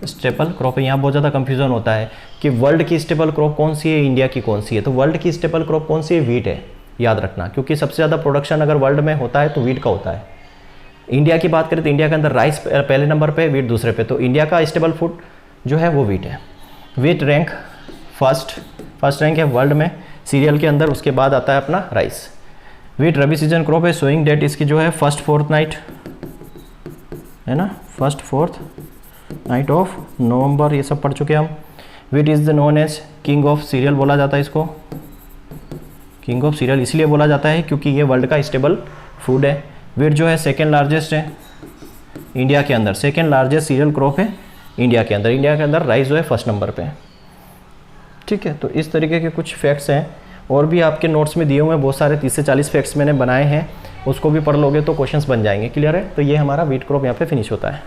Speaker 1: स्टेबल क्रॉप है। यहाँ बहुत ज़्यादा कंफ्यूजन होता है कि वर्ल्ड की स्टेबल क्रॉप कौन सी है, इंडिया की कौन सी है। तो वर्ल्ड की स्टेबल क्रॉप कौन सी है? वीट है, याद रखना, क्योंकि सबसे ज़्यादा प्रोडक्शन अगर वर्ल्ड में होता है तो वीट का होता है। इंडिया की बात करें तो इंडिया के अंदर राइस पहले नंबर पे, वीट दूसरे पे। तो इंडिया का स्टेबल फूड जो है वो वीट है। वीट रैंक फर्स्ट रैंक है वर्ल्ड में सीरियल के अंदर, उसके बाद आता है अपना राइस। वीट रबी सीजन क्रॉप है। सोइंग डेट इसकी जो है 1st फोर्टनाइट है ना, 1st फोर्टनाइट ऑफ नवंबर, ये सब पढ़ चुके हम। Wheat is the known as king of cereal बोला जाता है इसको। किंग ऑफ सीरियल इसलिए बोला जाता है क्योंकि ये वर्ल्ड का स्टेबल फूड है। वीट जो है सेकेंड लार्जेस्ट है इंडिया के अंदर, सेकेंड लार्जेस्ट सीरियल क्रॉप है इंडिया के अंदर। इंडिया के अंदर राइस जो है 1st नंबर पे। ठीक है। तो इस तरीके के कुछ फैक्ट्स हैं, और भी आपके नोट्स में दिए हुए हैं बहुत सारे, 30 से 40 फैक्ट्स मैंने बनाए हैं, उसको भी पढ़ लोगे तो क्वेश्चंस बन जाएंगे। क्लियर है? तो ये हमारा वीट क्रॉप यहाँ पे फिनिश होता है।